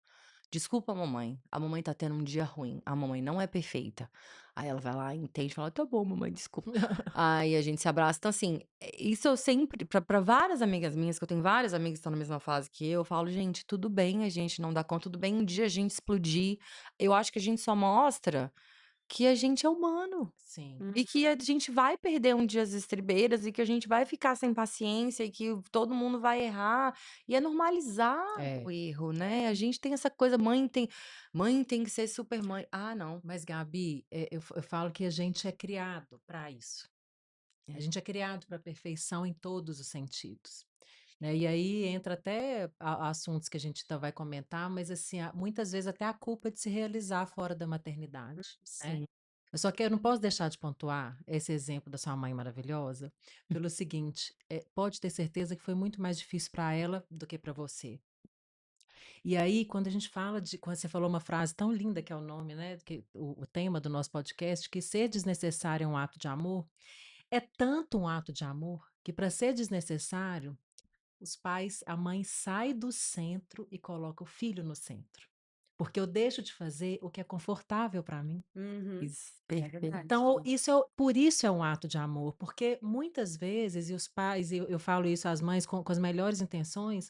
desculpa a mamãe tá tendo um dia ruim, a mamãe não é perfeita". Aí ela vai lá, entende, fala: "Tá bom mamãe, desculpa". Aí a gente se abraça, então assim, isso eu sempre pra várias amigas minhas, que eu tenho várias amigas que estão na mesma fase que eu falo: "Gente, tudo bem a gente não dar conta, tudo bem um dia a gente explodir". Eu acho que a gente só mostra que a gente é humano. Sim. E que a gente vai perder um dia as estribeiras e que a gente vai ficar sem paciência e que todo mundo vai errar. E é normalizar É. o erro, né? A gente tem essa coisa, mãe tem que ser super mãe. Ah, não. Mas, Gabi, eu falo que a gente é criado para isso. A É. gente é criado para perfeição em todos os sentidos, né? E aí entra até assuntos que a gente vai comentar, mas assim, muitas vezes até a culpa de se realizar fora da maternidade, né? Sim. Eu não posso deixar de pontuar esse exemplo da sua mãe maravilhosa, pelo seguinte, pode ter certeza que foi muito mais difícil para ela do que para você. E aí, quando a gente fala quando você falou uma frase tão linda que é o nome, né, que o tema do nosso podcast, que ser desnecessário é um ato de amor, é tanto um ato de amor que para ser desnecessário, a mãe sai do centro e coloca o filho no centro. Porque eu deixo de fazer o que é confortável para mim. Uhum. Isso, É perfeito. verdade. Então, por isso é um ato de amor, porque muitas vezes, e os pais, e eu falo isso às mães com as melhores intenções,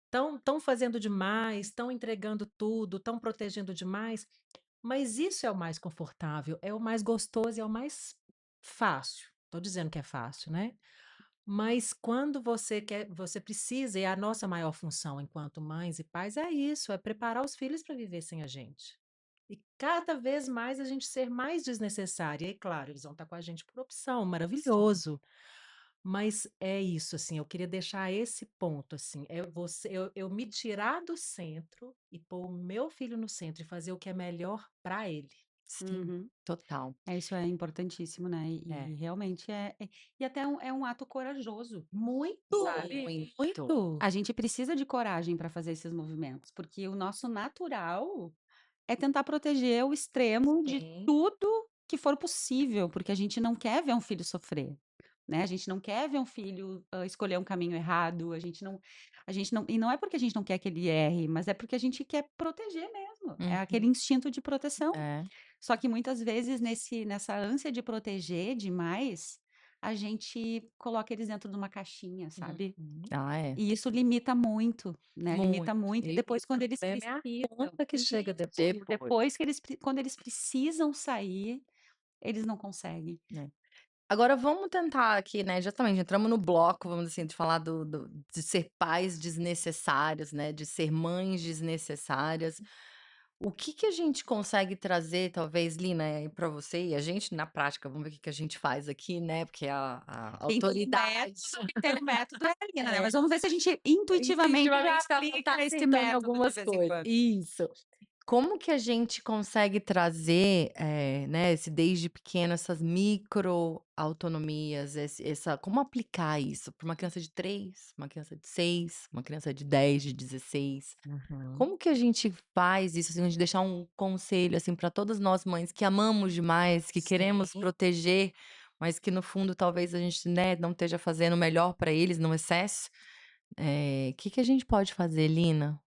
estão fazendo demais, estão entregando tudo, estão protegendo demais, mas isso é o mais confortável, é o mais gostoso e é o mais fácil. Estou dizendo que é fácil, né? Mas quando você precisa, e é a nossa maior função enquanto mães e pais é isso, é preparar os filhos para viver sem a gente. E cada vez mais a gente ser mais desnecessária. E claro, eles vão estar com a gente por opção, maravilhoso. Mas é isso, assim, eu queria deixar esse ponto, assim, eu me tirar do centro e pôr o meu filho no centro e fazer o que é melhor para ele. Sim, Uhum. total. Isso é importantíssimo, né? É. E realmente e até é um ato corajoso, Muito, sabe? Muito. muito. A gente precisa de coragem para fazer esses movimentos, porque o nosso natural é tentar proteger o extremo de Sim. tudo que for possível, porque a gente não quer ver um filho sofrer, né? A gente não quer ver um filho escolher um caminho errado, a gente não, e não é porque a gente não quer que ele erre, mas é porque a gente quer proteger mesmo. É aquele Uhum. instinto de proteção. É. Só que muitas vezes nessa ânsia de proteger demais, a gente coloca eles dentro de uma caixinha, sabe? Uhum. Ah, é. E isso limita muito, né? Limita Muito. muito. E E depois, o quando eles problema é a precisam, conta que chega isso, depois. depois quando eles precisam sair, eles não conseguem. É. Agora vamos tentar aqui, né, justamente entramos no bloco, vamos assim, de falar de ser pais desnecessários, né, de ser mães desnecessárias. O que que a gente consegue trazer, talvez, Lina, para você e a gente na prática, vamos ver o que que a gente faz aqui, né, porque a autoridade Quem tem o método é a Lina, né? é, Mas vamos ver se a gente intuitivamente já intuitivamente tá aplica esse tentando método de algumas vez em coisas. quando. Isso. Como que a gente consegue trazer, né, desde pequeno, essas micro autonomias, como aplicar isso para uma criança de 3, uma criança de 6, uma criança de 10, de 16? Uhum. Como que a gente faz isso, assim, a gente deixar um conselho, assim, para todas nós mães que amamos demais, que queremos Sim. proteger, mas que no fundo talvez a gente, né, não esteja fazendo o melhor para eles no excesso? Que que a gente pode fazer, Lina?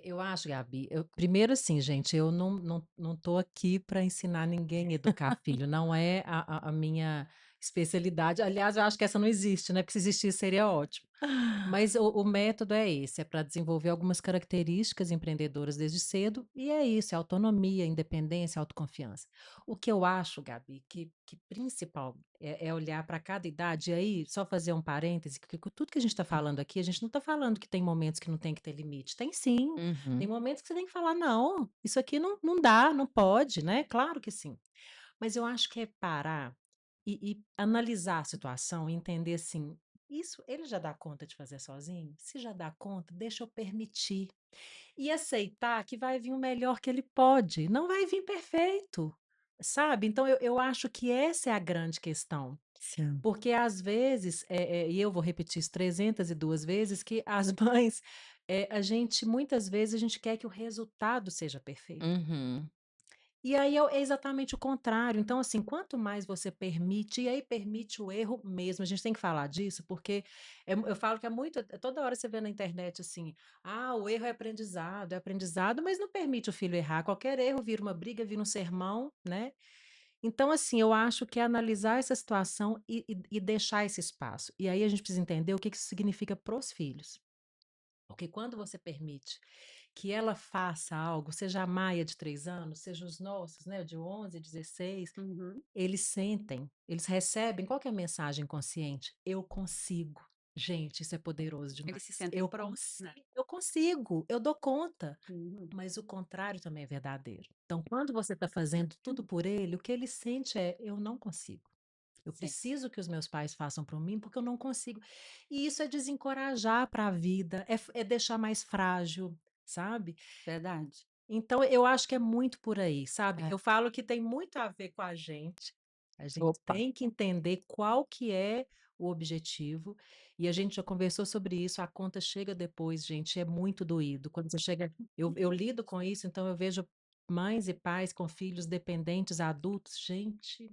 Eu acho, Gabi, primeiro assim, gente, eu não tô aqui para ensinar ninguém a educar filho, não é a minha especialidade. Aliás, eu acho que essa não existe, né? Porque se existisse seria ótimo. Mas o método é esse, é para desenvolver algumas características empreendedoras desde cedo, e é isso, é autonomia, independência, autoconfiança. O que eu acho, Gabi, que principal é olhar para cada idade, e aí, só fazer um parêntese, que tudo que a gente está falando aqui, a gente não está falando que tem momentos que não tem que ter limite. Tem sim. Tem Uhum. momentos que você tem que falar, não, isso aqui não dá, não pode, né? Claro que sim. Mas eu acho que é parar e analisar a situação e entender assim, isso ele já dá conta de fazer sozinho? Se já dá conta, deixa eu permitir. E aceitar que vai vir o melhor que ele pode, não vai vir perfeito, sabe? Então eu acho que essa é a grande questão. Sim. Porque às vezes, e eu vou repetir isso 302 vezes, que as mães, muitas vezes a gente quer que o resultado seja perfeito. Uhum. E aí é exatamente o contrário. Então, assim, quanto mais você permite, e aí permite o erro mesmo. A gente tem que falar disso, porque eu falo que toda hora você vê na internet assim, o erro é aprendizado, mas não permite o filho errar. Qualquer erro vira uma briga, vira um sermão, né? Então, assim, eu acho que é analisar essa situação e deixar esse espaço. E aí a gente precisa entender o que que isso significa para os filhos. Porque quando você permite que ela faça algo, seja a Maia de 3 anos, seja os nossos, né, de 11, 16, Uhum. eles sentem, eles recebem qual que é a mensagem consciente? Eu consigo. Gente, isso é poderoso Eles se demais. sentem prontos, né? Eu consigo, eu dou conta. Uhum. Mas o contrário também é verdadeiro. Então, quando você está fazendo tudo por ele, o que ele sente é: eu não consigo. Eu Sim, preciso que os meus pais façam por mim, porque eu não consigo. E isso é desencorajar para a vida, é deixar mais frágil, sabe? verdade. Então, eu acho que é muito por aí, sabe? É. Eu falo que tem muito a ver com a gente. A gente Opa. tem que entender qual que é o objetivo. E a gente já conversou sobre isso. A conta chega depois, gente. É muito doído. Quando você chega. Eu lido com isso, então eu vejo mães e pais com filhos dependentes, adultos. Gente,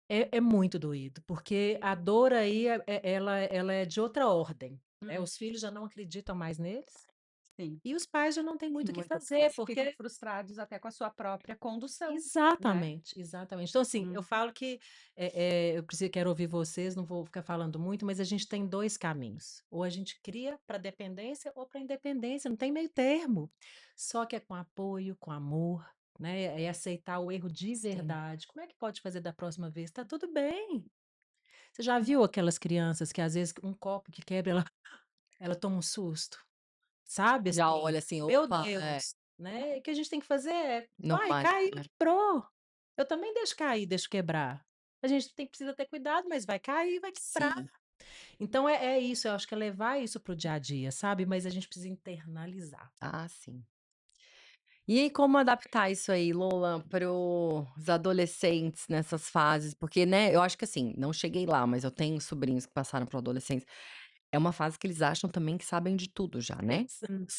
é muito doído, porque a dor aí ela é de outra ordem. Né? Uhum. Os filhos já não acreditam mais neles. Sim. E os pais já não têm muito o que Muita fazer, Ficam porque frustrados até com a sua própria condução, né? exatamente, exatamente. Então, assim, eu Hum. falo que eu preciso, quero ouvir vocês, não vou ficar falando muito, mas a gente tem dois caminhos. Ou a gente cria para dependência ou para independência, não tem meio termo. Só que é com apoio, com amor, né? É aceitar o erro de Sim. verdade. Como é que pode fazer da próxima vez? Tá tudo bem. Você já viu aquelas crianças que às vezes um copo que quebra, ela toma um susto? Sabe, Já assim, olha assim: meu "Opa, é, Deus, né, o que a gente tem que fazer é: não "Vai, mais". caiu, É. quebrou". Eu também deixo cair, deixo quebrar. A gente precisa ter cuidado, mas vai cair, vai quebrar. Sim. Então é isso, eu acho que é levar isso para o dia a dia, sabe, mas a gente precisa internalizar. Ah, sim. E aí, como adaptar isso aí, Lola, para os adolescentes nessas fases? Porque, né, eu acho que assim, não cheguei lá, mas eu tenho sobrinhos que passaram por adolescência. É uma fase que eles acham também que sabem de tudo já, né?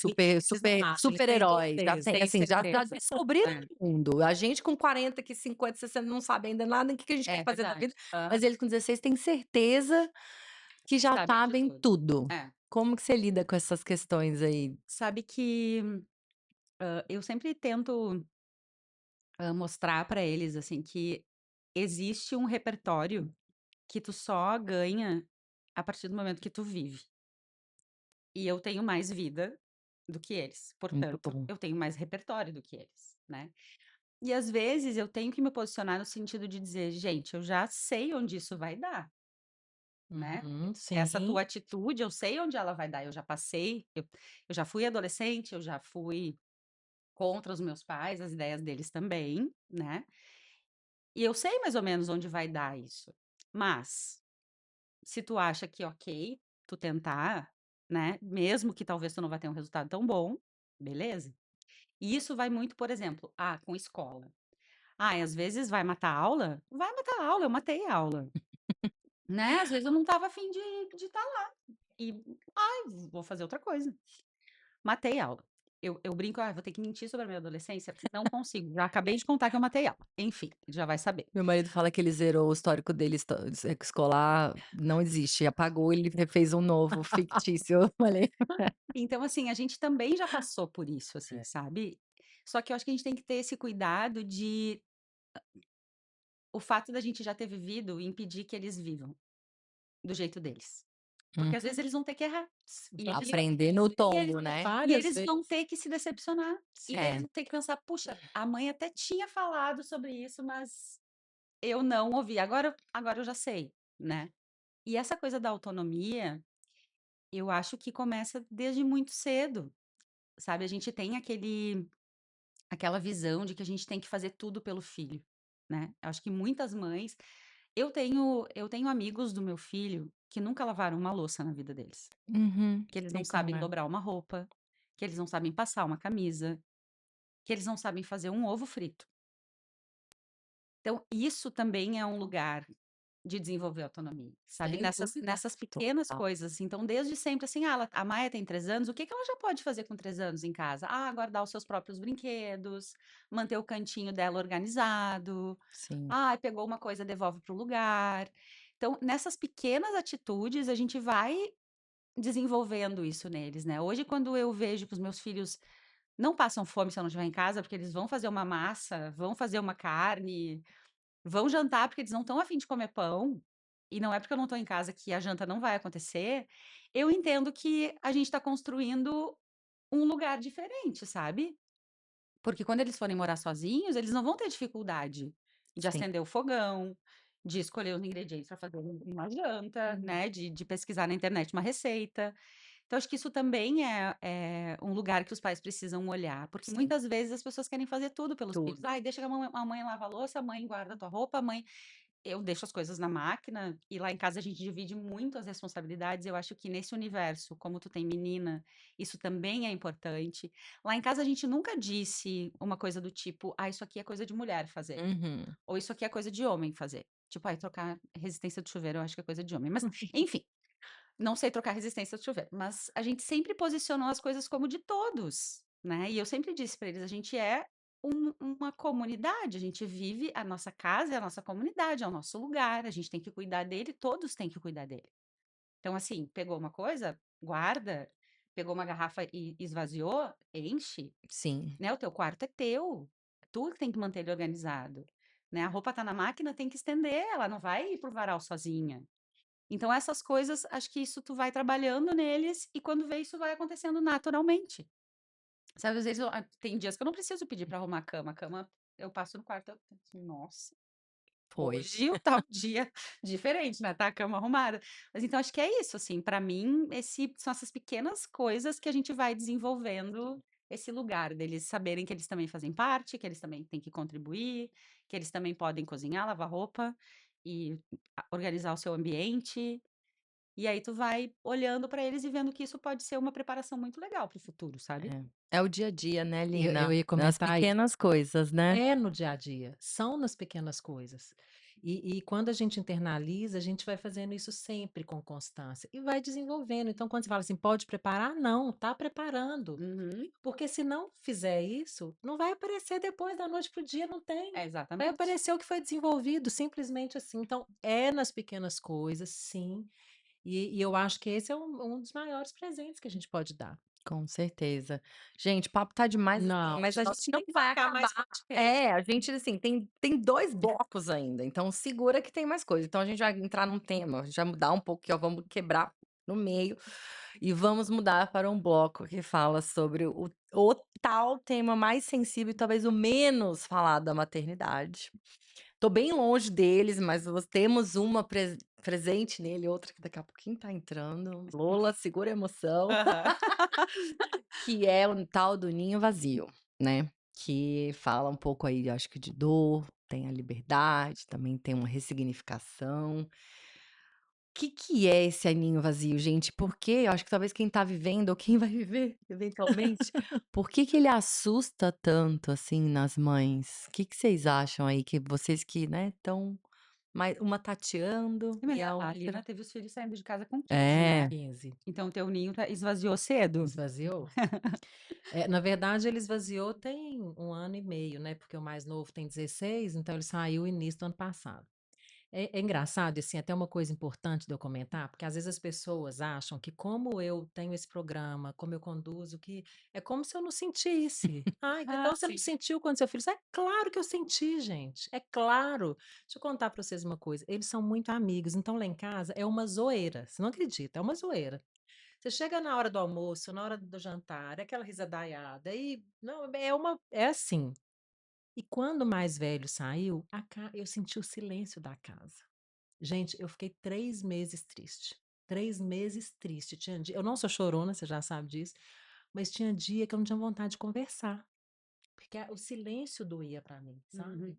E Super eles não super acham, eles têm super-heróis, já certeza. tem Tem assim, já certeza. descobriram É, o mundo. A gente com 40, que 50, 60 não sabe ainda nada, o que que a gente quer é fazer da verdade. vida, Aham. mas eles com 16 têm certeza que Que já sabem de sabem tudo. tudo. É. Como que você lida com essas questões aí? Sabe que, eu sempre tento, mostrar para eles, assim, que existe um repertório que tu só ganha a partir do momento que tu vive. E eu tenho mais vida do que eles, Muito portanto, bom. eu tenho mais repertório do que eles, né. E às vezes eu tenho que me posicionar no sentido de dizer: "Gente, eu já sei onde isso vai dar, né. Uhum, Essa sim. tua atitude, eu sei onde ela vai dar, eu já passei, eu já fui adolescente, eu já fui contra os meus pais, as ideias deles também, né. E eu sei mais ou menos onde vai dar isso. Mas, se tu acha que ok, tu tentar, né, mesmo que talvez tu não vá ter um resultado tão bom, beleza. E isso vai muito, por exemplo, com escola. E às vezes vai matar a aula? Vai matar a aula, eu matei a aula, né, às vezes eu não estava a fim de estar lá e, vou fazer outra coisa. Matei a aula. Eu brinco: vou ter que mentir sobre a minha adolescência? Não consigo, já acabei de contar que eu matei a aula". Enfim, ele já vai saber. Meu marido fala que ele zerou o histórico dele escolar, não existe, apagou, ele refez um novo fictício. Eu falei Então, assim, a gente também já passou por isso, assim, é. sabe. Só que eu acho que a gente tem que ter esse cuidado de o fato da gente já ter vivido impedir que eles vivam do jeito deles. Hum. Porque às vezes eles vão ter que errar, e eles vão Aprender no e eles tombo, né. e Várias eles vezes. vão ter que se decepcionar, e eles É. vão ter que pensar: "Puxa, a mãe até tinha falado sobre isso, mas eu não ouvi, agora eu já sei", né. E essa coisa da autonomia, eu acho que começa desde muito cedo, sabe. A gente tem aquela visão de que a gente tem que fazer tudo pelo filho, né. Eu acho que muitas mães eu tenho amigos do meu filho que nunca lavaram uma louça na vida deles, Uhum. que eles Sei não como sabem é. dobrar uma roupa, que eles não sabem passar uma camisa, que eles não sabem fazer um ovo frito. Então isso também é um lugar de desenvolver autonomia, sabe, Sem nessas dúvida. nessas pequenas Total. coisas. Então desde sempre, assim, a Maia tem 3 anos, o que que ela já pode fazer com 3 anos em casa? Guardar os seus próprios brinquedos, manter o cantinho dela organizado. Sim. Pegou uma coisa, devolve para o lugar. Então, nessas pequenas atitudes, a gente vai desenvolvendo isso neles, né. Hoje, quando eu vejo que os meus filhos não passam fome se eu não estiver em casa, porque eles vão fazer uma massa, vão fazer uma carne, vão jantar, porque eles não estão a fim de comer pão, e não é porque eu não estou em casa que a janta não vai acontecer, eu entendo que a gente está construindo um lugar diferente, sabe? Porque quando eles forem morar sozinhos, eles não vão ter dificuldade de Sim. acender o fogão, de escolher os ingredientes para fazer uma janta, né? De pesquisar na internet uma receita. Então, acho que isso também é um lugar que os pais precisam olhar, porque Sim. muitas vezes as pessoas querem fazer tudo pelos filhos. Tudo. Ai, deixa que a mãe lava a louça, a mãe guarda a tua roupa, a mãe. Eu deixo as coisas na máquina, e lá em casa a gente divide muito as responsabilidades. Eu acho que nesse universo, como tu tem menina, isso também é importante. Lá em casa a gente nunca disse uma coisa do tipo, ah, isso aqui é coisa de mulher fazer, Uhum. ou isso aqui é coisa de homem fazer. Tipo, ai, trocar resistência do chuveiro, eu acho que é coisa de homem. Mas, enfim, não sei trocar resistência do chuveiro, mas a gente sempre posicionou as coisas como de todos, né? E eu sempre disse para eles, a gente é uma comunidade, a gente vive, a nossa casa é a nossa comunidade, é o nosso lugar, a gente tem que cuidar dele, todos têm que cuidar dele. Então, assim, pegou uma coisa, guarda, pegou uma garrafa e esvaziou, enche, Sim. né? O teu quarto é teu, tu que tem que manter ele organizado, né? A roupa tá na máquina, tem que estender, ela não vai ir pro varal sozinha. Então essas coisas, acho que isso tu vai trabalhando neles e quando vê isso vai acontecendo naturalmente. Sabe, às vezes tem dias que eu não preciso pedir para arrumar a cama eu passo no quarto, eu penso, nossa, Foi. hoje o tal dia diferente, né? Tá a cama arrumada. Mas então acho que é isso, assim, para mim, são essas pequenas coisas que a gente vai desenvolvendo esse lugar deles saberem que eles também fazem parte, que eles também têm que contribuir, que eles também podem cozinhar, lavar roupa e organizar o seu ambiente. E aí tu vai olhando para eles e vendo que isso pode ser uma preparação muito legal para o futuro, sabe? É. É o dia a dia, né, Eu Lina? ia Nas comentar isso. pequenas coisas, né? É no dia a dia, são nas pequenas coisas. E quando a gente internaliza, a gente vai fazendo isso sempre com constância e vai desenvolvendo. Então, quando você fala assim, pode preparar? Não, tá preparando. Uhum. Porque se não fizer isso, não vai aparecer depois da noite para o dia, não tem. É, Vai exatamente. aparecer o que foi desenvolvido, simplesmente assim. Então, é nas pequenas coisas, sim. E eu acho que esse é um dos maiores presentes que a gente pode dar. Com certeza. Gente, o papo tá demais, assim, Não, mas a nós gente não tem que vai marcar acabar. mais podcast. É, a gente, assim, tem 2 blocos ainda, então segura que tem mais coisa. Então a gente vai entrar num tema, a gente vai mudar um pouco, que ó, vamos quebrar no meio e vamos mudar para um bloco que fala sobre o tal tema mais sensível e talvez o menos falado da maternidade. Tô bem longe deles, mas nós temos uma presente nele, outra que daqui a pouquinho tá entrando. Lola, segura a emoção. Aham. Que é o tal do ninho vazio, né, que fala um pouco aí, acho que de dor, tem a liberdade, também tem uma ressignificação. Que é esse ninho vazio, gente? Porque eu acho que talvez quem tá vivendo ou quem vai viver eventualmente, por que ele assusta tanto, assim, nas mães? Que vocês acham aí, que vocês que, né, estão mais uma tateando Mas e a a outra Lina teve os filhos saindo de casa com 15, é, né? 15. Então teu ninho esvaziou cedo. Esvaziou? Na verdade, ele esvaziou tem 1 ano e meio, né? Porque o mais novo tem 16, então ele saiu início do ano passado. É engraçado, assim, até uma coisa importante de eu comentar, porque às vezes as pessoas acham que como eu tenho esse programa, como eu conduzo, que é como se eu não sentisse. Ai, Ah, então você não sim. sentiu quando seu filho. É claro que eu senti, gente. É claro. Deixa eu contar para vocês uma coisa. Eles são muito amigos, então lá em casa é uma zoeira. Você não acredita, é uma zoeira. Você chega na hora do almoço, na hora do jantar, é aquela risadaiada, e não, é assim. E quando o mais velho saiu, eu senti o silêncio da casa. Gente, eu fiquei 3 meses triste. 3 meses triste. Eu não sou chorona, você já sabe disso, mas tinha dia que eu não tinha vontade de conversar, porque o silêncio doía para mim, Uhum. sabe.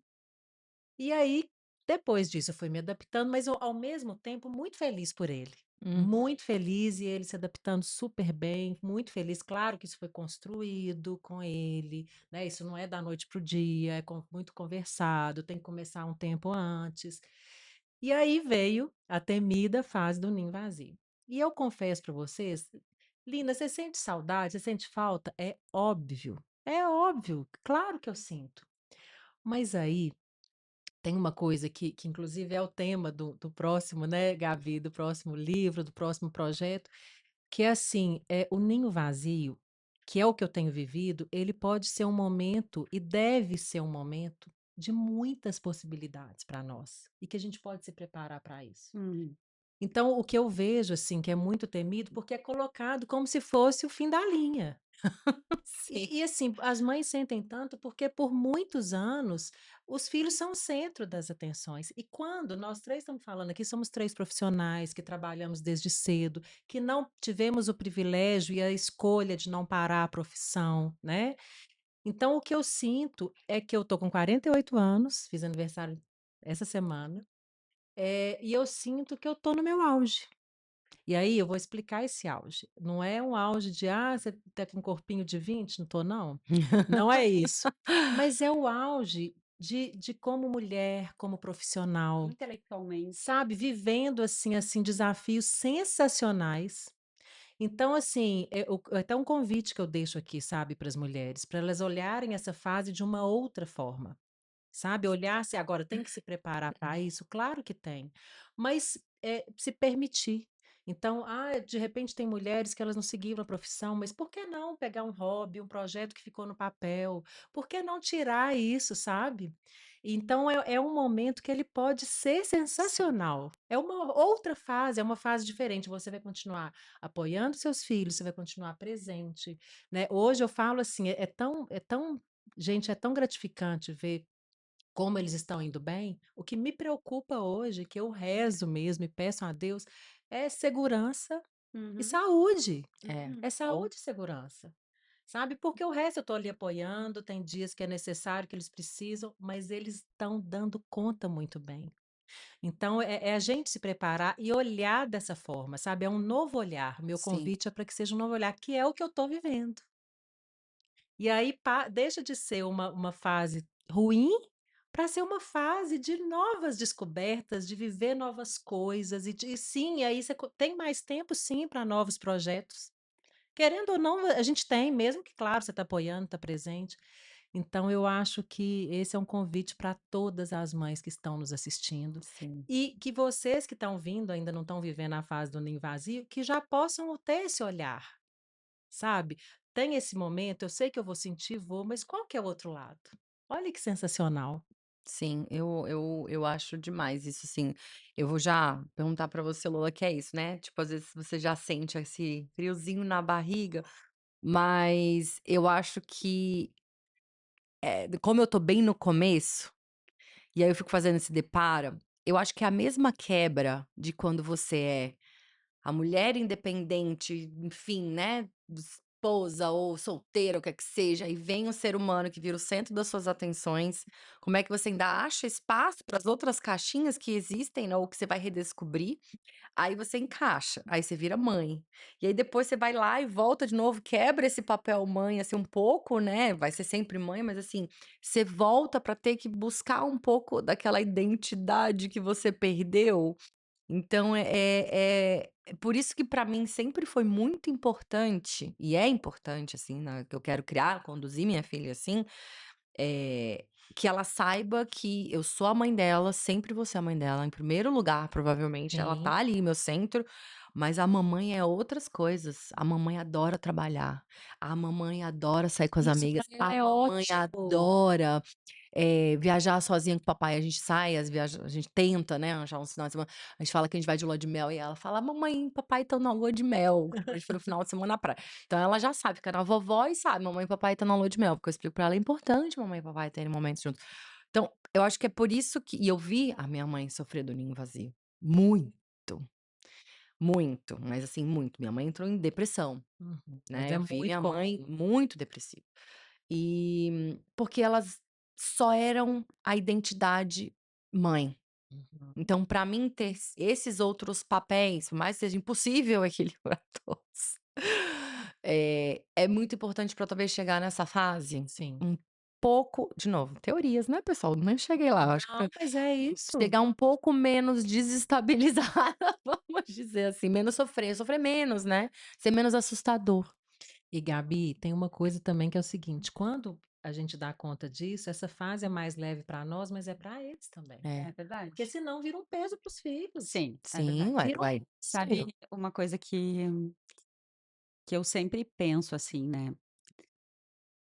E aí, depois disso, eu fui me adaptando, mas eu, ao mesmo tempo, muito feliz por ele. hum, Muito feliz e ele se adaptando super bem, muito feliz. Claro que isso foi construído com ele, né? Isso não é da noite para o dia, é muito conversado, tem que começar um tempo antes. E aí veio a temida fase do ninho vazio. E eu confesso para vocês, Lina, você sente saudade, você sente falta? É óbvio, claro que eu sinto. Mas aí tem uma coisa que inclusive é o tema do próximo, né, Gabi, do próximo livro, do próximo projeto, que é assim, o ninho vazio, que é o que eu tenho vivido, ele pode ser um momento e deve ser um momento de muitas possibilidades para nós, e que a gente pode se preparar para isso. Uhum. Então, o que eu vejo, assim, que é muito temido, porque é colocado como se fosse o fim da linha. Sim. Assim, as mães sentem tanto porque por muitos anos os filhos são o centro das atenções. E quando nós 3 estamos falando aqui, somos 3 profissionais que trabalhamos desde cedo, que não tivemos o privilégio e a escolha de não parar a profissão, né. Então o que eu sinto é que eu tô com 48 anos, fiz aniversário essa semana, e eu sinto que eu tô no meu auge. E aí eu vou explicar esse auge. Não é um auge de: "Ah, você tá com um corpinho de 20, não tô não". Não é isso. Mas é o auge de como mulher, como profissional, Intelectualmente. sabe, vivendo, assim, desafios sensacionais. Então, assim, até um convite que eu deixo aqui, sabe, para as mulheres, para elas olharem essa fase de uma outra forma. Sabe, olhar se agora tem que se preparar para isso, claro que tem, mas, se permitir. Então, de repente tem mulheres que elas não seguiram a profissão, mas por que não pegar um hobby, um projeto que ficou no papel? Por que não tirar isso, sabe? Então é um momento que ele pode ser Sim. sensacional. É uma outra fase, é uma fase diferente. Você vai continuar apoiando seus filhos, você vai continuar presente, né. Hoje eu falo assim, é tão gente, é tão gratificante ver como eles estão indo bem. O que me preocupa hoje, que eu rezo mesmo e peço a Deus, é segurança e Uhum. saúde. É. É Ou saúde e segurança, sabe, porque o resto eu estou ali apoiando, tem dias que é necessário, que eles precisam, mas eles estão dando conta muito bem. Então é a gente se preparar e olhar dessa forma, sabe, é um novo olhar. Meu sim, convite é para que seja um novo olhar, que é o que eu estou vivendo. E aí deixa de ser uma fase ruim para ser uma fase de novas descobertas, de viver novas coisas e sim, aí você tem mais tempo sim para novos projetos. Querendo ou não, a gente tem, mesmo que claro, você está apoiando, está presente. Então eu acho que esse é um convite para todas as mães que estão nos assistindo, sim. e que vocês que estão vindo, ainda não estão vivendo a fase do ninho vazio, que já possam ter esse olhar. Sabe, tem esse momento, eu sei que eu vou sentir, vou, mas qual que é o outro lado? Olha que sensacional. Sim, eu acho demais isso, assim. Eu vou já perguntar pra você, Lola, que é isso, né, tipo, às vezes você já sente esse friozinho na barriga, mas eu acho que, como eu tô bem no começo, e aí eu fico fazendo esse deparo, eu acho que é a mesma quebra de quando você é a mulher independente, enfim, né, esposa ou solteira, o que é que seja, e vem um ser humano que vira o centro das suas atenções, como é que você ainda acha espaço para as outras caixinhas que existem, né, ou que você vai redescobrir, aí você encaixa, aí você vira mãe. E aí depois você vai lá e volta de novo, quebra esse papel mãe, assim, um pouco, né, vai ser sempre mãe, mas assim, você volta para ter que buscar um pouco daquela identidade que você perdeu. Então é por isso que para mim sempre foi muito importante, e é importante, assim, né, que eu quero criar, conduzir minha filha assim, eh, que ela saiba que eu sou a mãe dela, sempre vou ser a mãe dela, em primeiro lugar, provavelmente, ela Sim. tá ali, meu centro, mas a mamãe é outras coisas. A mamãe adora trabalhar, a mamãe adora sair com as Isso amigas, para ela a é mamãe ótimo. adora viajar sozinha com o papai, a gente sai, a gente tenta, né, arranjar um final de semana, a gente fala que a gente vai de lua de mel e ela fala: "Mamãe e papai estão na lua de mel", tipo, a gente foi no final de semana na praia. Então ela já sabe, fica na vovó e sabe, mamãe e papai estão na lua de mel, porque eu explico pra ela: "É importante mamãe e papai terem momentos juntos". Então, eu acho que é por isso que e eu vi a minha mãe sofrer do ninho vazio, muito, muito, mas assim, muito. Minha mãe entrou em depressão, Uhum. Mas né, é eu vi muito minha mãe comum. muito depressiva. E porque elas só eram a identidade mãe. Uhum. Então, para mim ter esses outros papéis, por mais que seja impossível equilibrar todos, é muito importante para talvez chegar nessa fase Sim. um pouco de novo, teorias, né, pessoal, nem cheguei lá, eu acho que Não, mas é isso. chegar um pouco menos desestabilizada, vamos dizer assim, menos sofrer menos, né, ser menos assustador. E Gabi, tem uma coisa também que é o seguinte, quando a gente dá conta disso, essa fase é mais leve para nós, mas é para eles também. É. É Porque verdade. senão vira um peso para os filhos. Sim, é Sim, verdade. vai Vira um vai. peso. Sabe uma coisa que eu sempre penso assim, né,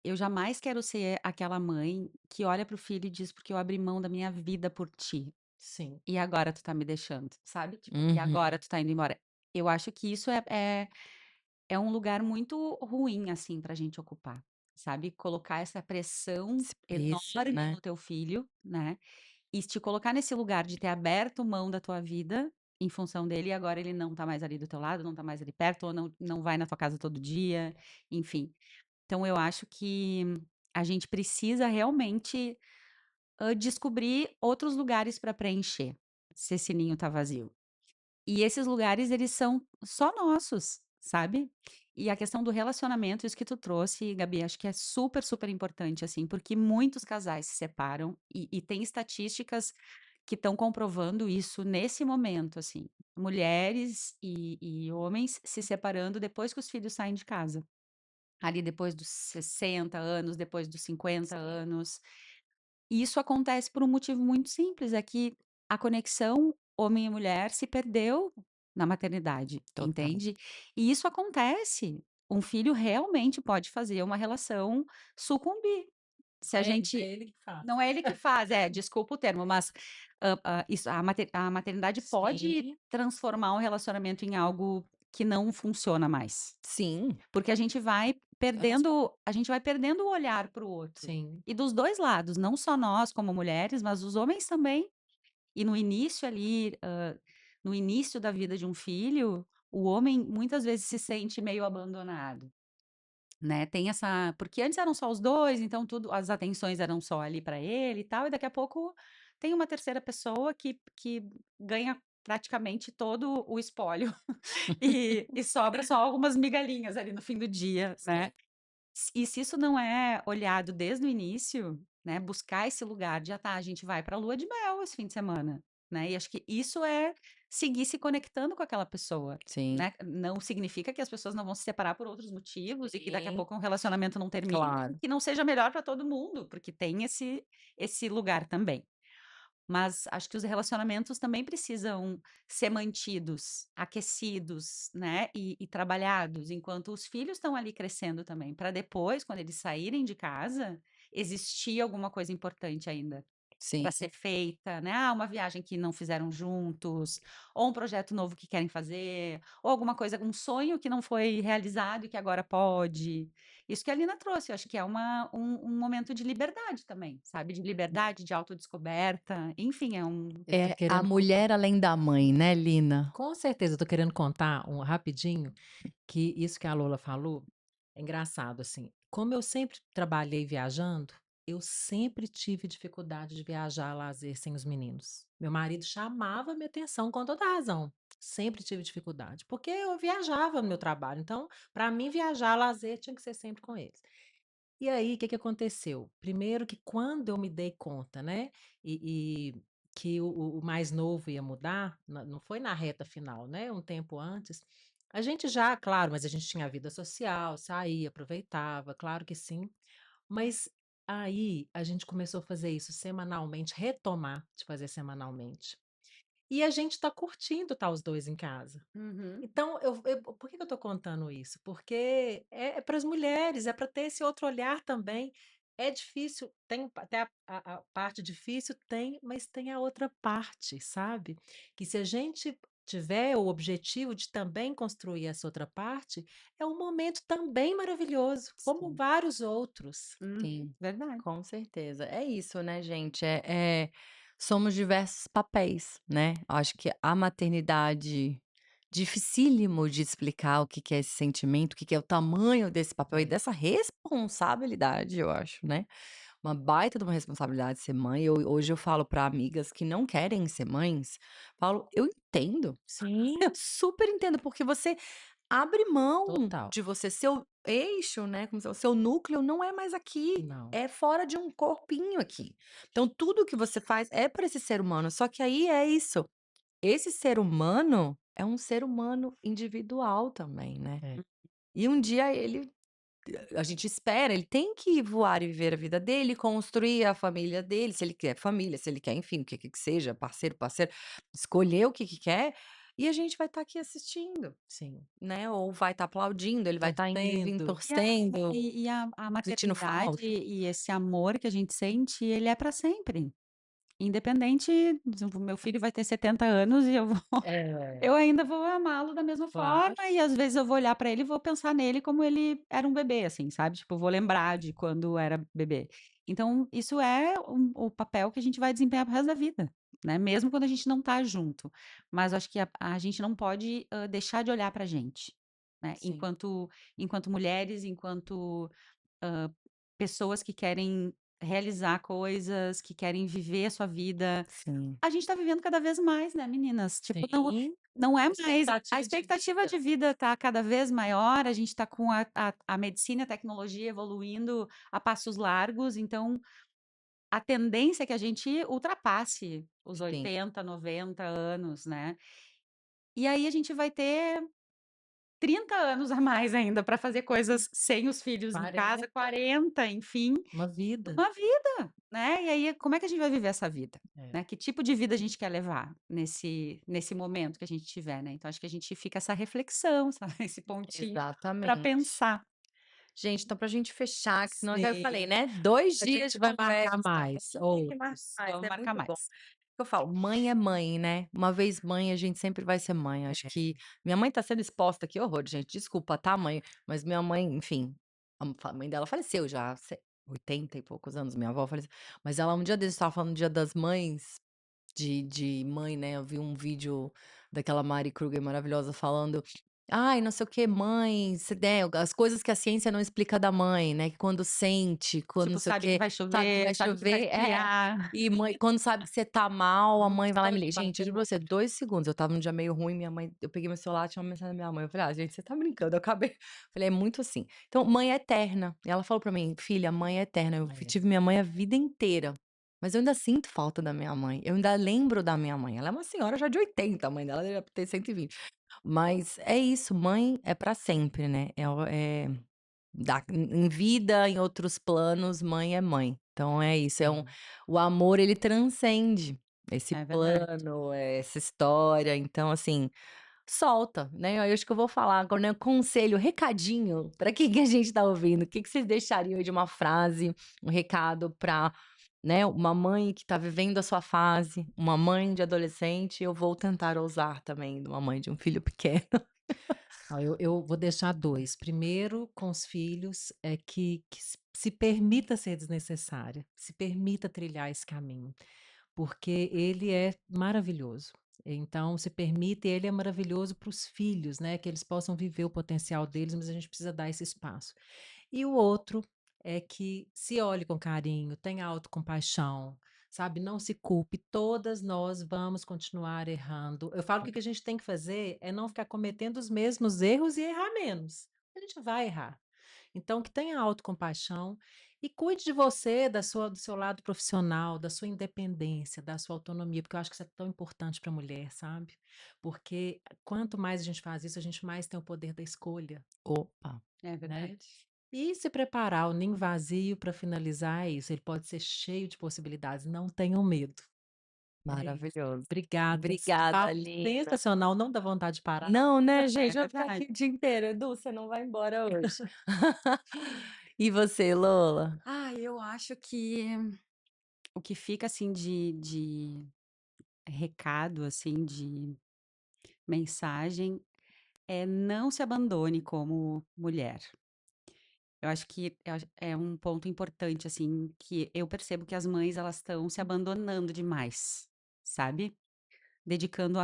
eu jamais quero ser aquela mãe que olha para o filho e diz: "Porque eu abri mão da minha vida por ti". Sim. E agora tu tá me deixando, sabe? Tipo, e Uhum. agora tu tá indo embora. Eu acho que isso é um lugar muito ruim, assim, pra gente ocupar, sabe? Colocar essa pressão Esse peso, enorme né. no teu filho, né? E te colocar nesse lugar de ter aberto mão da tua vida em função dele, e agora ele não tá mais ali do teu lado, não tá mais ali perto, ou não vai na tua casa todo dia, enfim. Então eu acho que a gente precisa realmente descobrir outros lugares para preencher, se esse ninho tá vazio. E esses lugares, eles são só nossos, sabe? E a questão do relacionamento, isso que tu trouxe, Gabi, acho que é super, super importante, assim, porque muitos casais se separam e tem estatísticas que estão comprovando isso nesse momento, assim. Mulheres e homens se separando depois que os filhos saem de casa. Ali depois dos 60 anos, depois dos 50 Sim. anos. E isso acontece por um motivo muito simples, é que a conexão homem e mulher se perdeu na maternidade, Total. entende? E isso acontece. Um filho realmente pode fazer uma relação sucumbir. Se a É gente ele que faz. não é ele que faz, desculpa o termo, mas, isso a maternidade pode Sim, transformar um relacionamento em algo que não funciona mais. Sim, Porque a gente vai perdendo o olhar para o outro. sim. E dos 2 lados, não só nós como mulheres, mas os homens também. E no início ali, no início da vida de um filho, o homem muitas vezes se sente meio abandonado, né, tem essa porque antes eram só os 2, então tudo as atenções eram só ali para ele e tal, e daqui a pouco tem uma terceira pessoa que ganha praticamente todo o espólio, e sobra só algumas migalhinhas ali no fim do dia, né. Sim. E se isso não é olhado desde o início, né, buscar esse lugar de: "Ah, tá, a gente vai pra lua de mel esse fim de semana", né, e acho que isso é seguir se conectando com aquela pessoa, sim, né. Não significa que as pessoas não vão se separar por outros motivos e que daqui a Sim. pouco um relacionamento não termine, e claro. que não seja melhor para todo mundo, porque tem esse lugar também. Mas acho que os relacionamentos também precisam ser mantidos, aquecidos, né, e trabalhados, enquanto os filhos estão ali crescendo também, para depois, quando eles saírem de casa, existir alguma coisa importante ainda Sim, para ser feita, né? Ah, uma viagem que não fizeram juntos, ou um projeto novo que querem fazer, ou alguma coisa, um sonho que não foi realizado e que agora pode. Isso que a Lina trouxe, eu acho que é um momento de liberdade também, sabe? De liberdade, de autodescoberta, enfim, é um. Eu tô é a querendo contar. mulher além da mãe, né, Lina? Com certeza, eu tô querendo contar rapidinho, que isso que a Lola falou é engraçado, assim. Como eu sempre trabalhei viajando, eu sempre tive dificuldade de viajar a lazer sem os meninos. Meu marido chamava minha atenção com toda razão. Sempre tive dificuldade, porque eu viajava no meu trabalho. Então, para mim, viajar a lazer tinha que ser sempre com eles. E aí, o que que aconteceu? Primeiro que quando eu me dei conta, né, e que o mais novo ia mudar, não foi na reta final, né, um tempo antes, a gente já, claro, mas a gente tinha vida social, saía, aproveitava, claro que sim, mas aí a gente começou a fazer isso semanalmente, retomar de fazer semanalmente. E a gente está curtindo estar os 2 em casa. Uhum. Então, por que que eu estou contando isso? Porque é para as mulheres, é para ter esse outro olhar também. É difícil, tem até a parte difícil, tem, mas tem a outra parte, sabe? Que se a gente tiver o objetivo de também construir essa outra parte, é um momento também maravilhoso, como Sim. vários outros. Sim, Verdade. com certeza. É isso, né, gente? Somos diversos papéis, né? Acho que a maternidade, dificílimo de explicar o que que é esse sentimento, o que que é o tamanho desse papel e É, dessa responsabilidade, eu acho, né? Uma baita de uma responsabilidade ser mãe. Hoje eu falo para amigas que não querem ser mães, falo, eu entendo, eu sim, super entendo, porque você abre mão total. de você, seu eixo, né, como se o seu núcleo não é mais aqui, Não. é fora de um corpinho aqui. Então tudo que você faz é para esse ser humano, só que aí é isso, esse ser humano é um ser humano individual também, né. É. E um dia ele a gente espera, ele tem que voar e viver a vida dele, construir a família dele, se ele quer família, se ele quer, enfim, o que que seja, parceiro, parceira, escolher o que que quer, e a gente vai estar aqui assistindo. Sim. Né, ou vai estar aplaudindo, ele vai estar indo e vindo Torcendo. E a, torcendo, e a sentindo maternidade falta. e esse amor que a gente sente, ele é para sempre. Independente, por exemplo, meu filho vai ter 70 anos e É, eu ainda vou amá-lo da mesma claro. forma e às vezes eu vou olhar pra ele e vou pensar nele como ele era um bebê, assim, sabe, tipo, eu vou lembrar de quando era bebê. Então isso é o papel que a gente vai desempenhar para o resto da vida, né, mesmo quando a gente não tá junto. Mas eu acho que a gente não pode, deixar de olhar pra gente, né, Sim, enquanto mulheres, enquanto pessoas que querem realizar coisas, que querem viver a sua vida. Sim. A gente tá vivendo cada vez mais, né, meninas? Tipo, sim. não é mais a Expectativa de expectativa vida. de vida tá cada vez maior, a gente tá com a medicina e a tecnologia evoluindo a passos largos, então a tendência é que a gente ultrapasse os Sim. 80, 90 anos, né. E aí a gente vai ter 30 anos a mais ainda para fazer coisas sem os filhos em casa, 40, 40, enfim. uma vida. Uma vida, né, e aí como é que a gente vai viver essa vida, É. né, que tipo de vida a gente quer levar nesse momento que a gente tiver, né, então acho que a gente fica essa reflexão, sabe, esse pontinho para Exatamente. pensar. Gente, então pra gente fechar, que senão eu falei, Sim, né, 2 a dias gente de vai marcar conversa, a mais gente tem que marcar outros. mais, Vamos é marcar muito bom. mais. Eu falo, mãe é mãe, né, uma vez mãe, a gente sempre vai ser mãe, acho É. que minha mãe tá sendo exposta, que horror, gente, desculpa, tá, mãe, mas minha mãe, enfim, a mãe dela faleceu já, 80 e poucos anos, minha avó faleceu, mas ela um dia desses estava falando do Dia das Mães, de mãe, né, eu vi um vídeo daquela Mari Kruger maravilhosa falando: "Ai, não sei o que mãe, você né, as coisas que a ciência não explica da mãe, né, que quando sente, quando não Tipo, sei o sabe que quê, vai sabe que vai chover, sabe que vai chover" esfriar. e mãe quando sabe que você tá mal, a Não mãe vai lá e me pode liga. Gente, bater eu juro no pra você, 2 segundos, eu estava num dia meio ruim, minha mãe eu peguei meu celular, tinha uma mensagem da minha mãe, eu falei: "Ah, gente, você tá brincando", eu acabei falei: "É muito assim". Então, mãe é eterna. E ela falou pra mim: "Filha, mãe é eterna". Eu é. tive minha mãe a vida inteira. Mas eu ainda sinto falta da minha mãe, eu ainda lembro da minha mãe. Ela é uma senhora já de 80, a mãe dela deve ter 120. Mas é isso, mãe é pra sempre, né, em vida, em outros planos, mãe é mãe. Então é isso, Sim. o amor ele transcende esse É verdade. plano, essa história, então assim, solta, né, eu acho que eu vou falar agora, né, conselho, recadinho pra quem que a gente tá ouvindo, o que que vocês deixariam aí de uma frase, um recado pra, né, uma mãe que tá vivendo a sua fase, uma mãe de adolescente, eu vou tentar ousar também, de uma mãe de um filho pequeno. Ó, eu vou deixar 2. Primeiro, com os filhos, é que se permita ser desnecessária, se permita trilhar esse caminho, porque ele é maravilhoso. Então, se permita, e ele é maravilhoso para os filhos, né, que eles possam viver o potencial deles, mas a gente precisa dar esse espaço. E o outro é que se olhe com carinho, tenha autocompaixão, sabe? Não se culpe, todas nós vamos continuar errando. Eu falo que o que a gente tem que fazer é não ficar cometendo os mesmos erros e errar menos. A gente vai errar. Então, que tenha autocompaixão e cuide de você, do seu lado profissional, da sua independência, da sua autonomia, porque eu acho que isso é tão importante para a mulher, sabe? Porque quanto mais a gente faz isso, a gente mais tem o poder da escolha, Opa, É né? verdade. E se preparar, o ninho vazio para finalizar é isso, ele pode ser cheio de possibilidades, não tenham medo. É isso. maravilhoso. Obrigada, esse Obrigada, papo linda. sensacional, não dá vontade de parar. Não, né, É gente, vai ficar verdade. aqui o dia inteiro. Edu, você não vai embora hoje. E você, Lola? Eu acho que o que fica, assim, de recado, assim, de mensagem é não se abandone como mulher. Eu acho que é um ponto importante, assim, que eu percebo que as mães elas estão se abandonando demais, sabe? Dedicando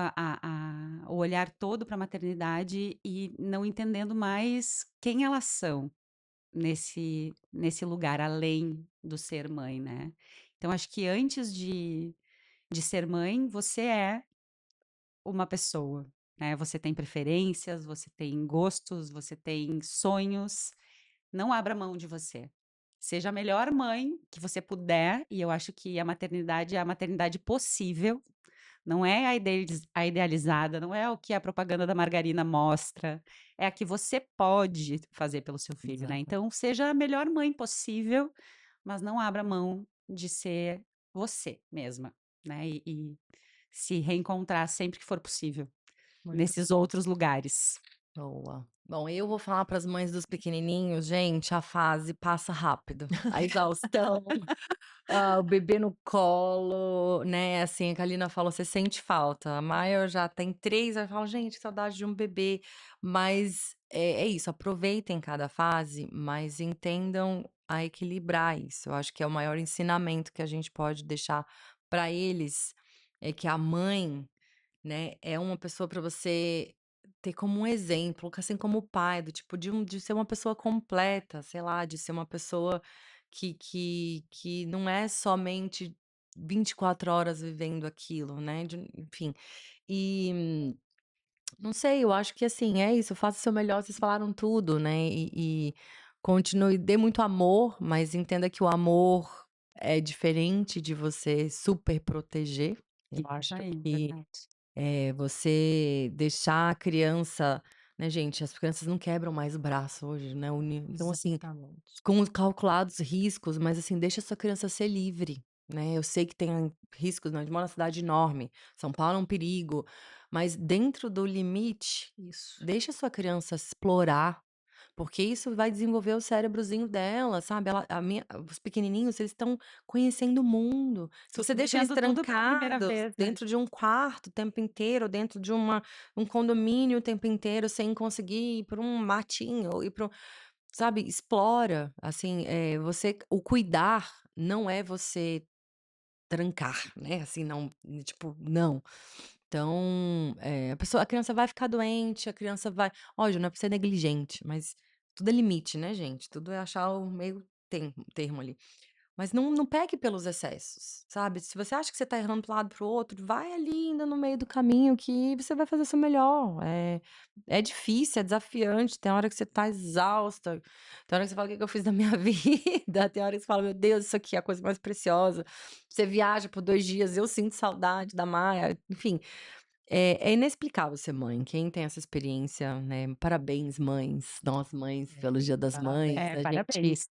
o olhar todo para a maternidade e não entendendo mais quem elas são nesse lugar, além do ser mãe, né? Então, acho que antes de ser mãe, você é uma pessoa, né? Você tem preferências, você tem gostos, você tem sonhos. Não abra mão de você. Seja a melhor mãe que você puder, e eu acho que a maternidade é a maternidade possível, não é a idealizada, não é o que a propaganda da margarina mostra, é a que você pode fazer pelo seu filho, né. Exata Então seja a melhor mãe possível, mas não abra mão de ser você mesma, né, e se reencontrar sempre que for possível, Muito nesses bom. outros lugares. Boa. Bom, eu vou falar para as mães dos pequenininhos, gente, a fase passa rápido. A exaustão, o bebê no colo, né? Assim, a Kalina falou, você sente falta. A Maia já tem 3, eu falo, gente, que saudade de um bebê. Mas é isso, aproveitem cada fase, mas entendam a equilibrar isso. Eu acho que é o maior ensinamento que a gente pode deixar para eles, é que a mãe, né, é uma pessoa para você ter como um exemplo, assim como o pai, do tipo de ser uma pessoa completa, sei lá, de ser uma pessoa que não é somente 24 horas vivendo aquilo, né, enfim. E não sei, eu acho que assim, é isso, faça o seu melhor, vocês falaram tudo, né, e continue, dê muito amor, mas entenda que o amor é diferente de você super proteger. Eu Isso acho aí, que verdade. você deixar a criança, né, gente, as crianças não quebram mais o braço hoje, né, então assim, Exatamente. com os calculados riscos, mas assim, deixa a sua criança ser livre, né, eu sei que tem riscos, né, a gente mora numa cidade enorme, São Paulo é um perigo, mas dentro do limite, Isso. deixa a sua criança explorar, porque isso vai desenvolver o cérebrozinho dela, sabe, os pequenininhos, eles estão conhecendo o mundo. Se você deixa eles Vivendo tudo pela primeira trancados vez, né? dentro de um quarto o tempo inteiro, dentro de um condomínio o tempo inteiro, sem conseguir ir para um matinho ou ir para sabe, explora, assim, o cuidar não é você trancar, né, assim, não, tipo, não. Então, a criança vai ficar doente, a criança vai óbvio, não é pra ser negligente, mas tudo é limite, né, gente, tudo é achar o meio termo ali. Mas não peque pelos excessos, sabe. Se você acha que você tá errando para um lado para o outro, vai ali ainda no meio do caminho que você vai fazer o seu melhor. É difícil, é desafiante, tem hora que você tá exausta, tem hora que você fala: "O que que eu fiz da minha vida?", tem hora que você fala: "Meu Deus, isso aqui é a coisa mais preciosa". Você viaja por 2 dias, eu sinto saudade da Maia, enfim, é inexplicável ser mãe. Quem tem essa experiência, né, parabéns mães, nós mães, É, pelo Dia das Mães, parabéns. É, a gente parabéns.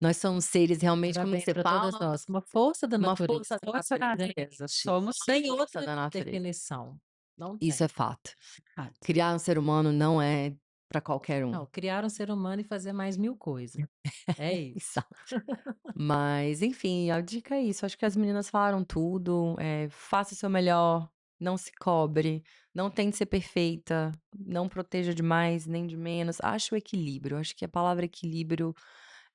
nós somos seres realmente, como que Parabéns você para todas fala? nós. Uma força da Uma natureza, força da Força da natureza. natureza. gente. Somos Não tem Força outra da natureza. definição. Não Isso tem. é fato. fato. Criar um ser humano não é para qualquer um. Não, criar um ser humano e fazer mais 1000 coisas. É isso. Exato. Mas, enfim, a dica é isso. Acho que as meninas falaram tudo. Faça o seu melhor, não se cobre, não tente ser perfeita, não proteja de mais nem de menos. Ache o equilíbrio. Acho que a palavra equilíbrio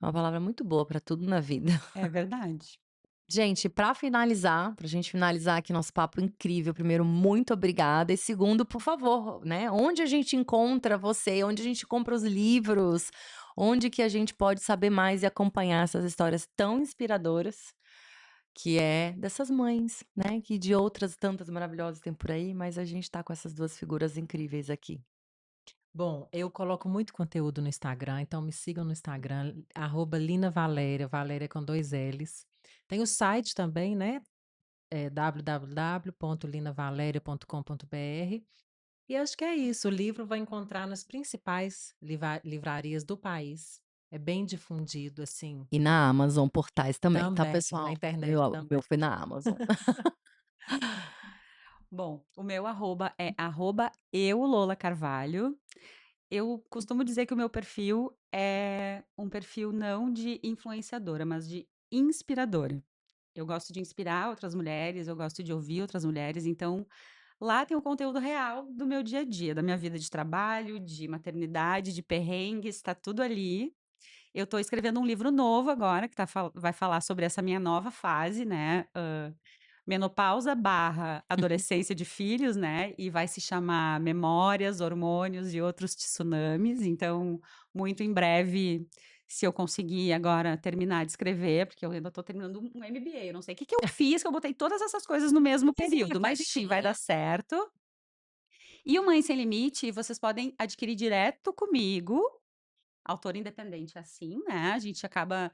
é uma palavra muito boa para tudo na vida. É verdade. Gente, para finalizar, pra gente finalizar aqui nosso papo incrível, primeiro, muito obrigada. E segundo, por favor, né? Onde a gente encontra você? Onde a gente compra os livros? Onde que a gente pode saber mais e acompanhar essas histórias tão inspiradoras, que é dessas mães, né? Que de outras tantas maravilhosas tem por aí, mas a gente tá com essas 2 figuras incríveis aqui. Bom, eu coloco muito conteúdo no Instagram, então me sigam no Instagram, @LinaValéria, Valéria com 2 L's. Tem o site também, né, www.linavaleria.com.br. E acho que é isso, o livro vai encontrar nas principais livrarias do país. É bem difundido, assim, E na Amazon, portais também, tá, também, na pessoal? internet O meu também. foi na Amazon. Bom, o meu arroba é @eulolacarvalho. Eu costumo dizer que o meu perfil é um perfil não de influenciadora, mas de inspiradora. Eu gosto de inspirar outras mulheres, eu gosto de ouvir outras mulheres, então lá tem o conteúdo real do meu dia a dia, da minha vida de trabalho, de maternidade, de perrengues, tá tudo ali. Eu tô escrevendo um livro novo agora, que vai falar sobre essa minha nova fase, né, menopausa barra adolescência de filhos, né, e vai se chamar Memórias, Hormônios e Outros Tsunamis, então, muito em breve, se eu conseguir agora terminar de escrever, porque eu ainda tô terminando um MBA, eu não sei o que que eu fiz, que eu botei todas essas coisas no mesmo período, mas enfim, vai dar certo. E o Mãe Sem Limite, vocês podem adquirir direto comigo, autor independente é assim, né, a gente acaba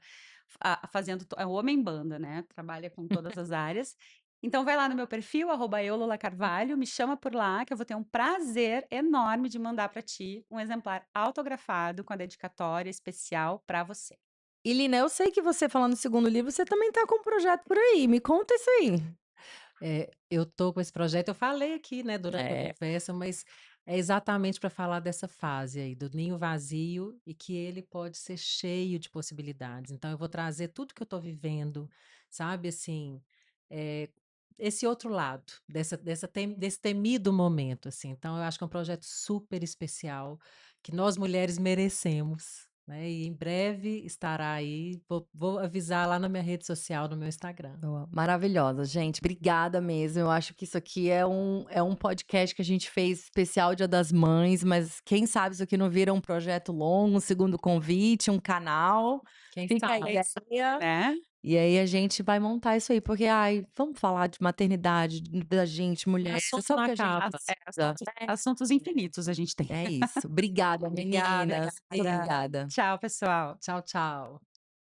fazendo é o homem banda, né, trabalha com todas as áreas. Então vai lá no meu perfil, @eulolacarvalho, me chama por lá que eu vou ter um prazer enorme de mandar para ti um exemplar autografado com a dedicatória especial para você. E Lina, eu sei que você falando do segundo livro, você também tá com um projeto por aí, me conta isso aí. Eu tô com esse projeto, eu falei aqui, né, durante a É. conversa, mas é exatamente para falar dessa fase aí, do ninho vazio e que ele pode ser cheio de possibilidades. Então eu vou trazer tudo que eu estou vivendo, sabe, assim, eh, esse outro lado desse temido momento, assim. Então eu acho que é um projeto super especial, que nós mulheres merecemos, né, e em breve estará aí, vou avisar lá na minha rede social, no meu Instagram. Boa, maravilhosa, gente. Obrigada mesmo. Eu acho que isso aqui é um podcast que a gente fez especial Dia das Mães, mas quem sabe isso aqui não vira um projeto longo, um segundo convite, um canal. Quem Fica a sabe? ideia. Né? E aí a gente vai montar isso aí, porque, ai, vamos falar de maternidade da gente, mulheres. É Assunto só não porque a gente acaba. precisa. Assuntos infinitos a gente tem. É isso. Obrigada, Obrigada, meninas. obrigada. Obrigada. Tchau, pessoal. Tchau, tchau.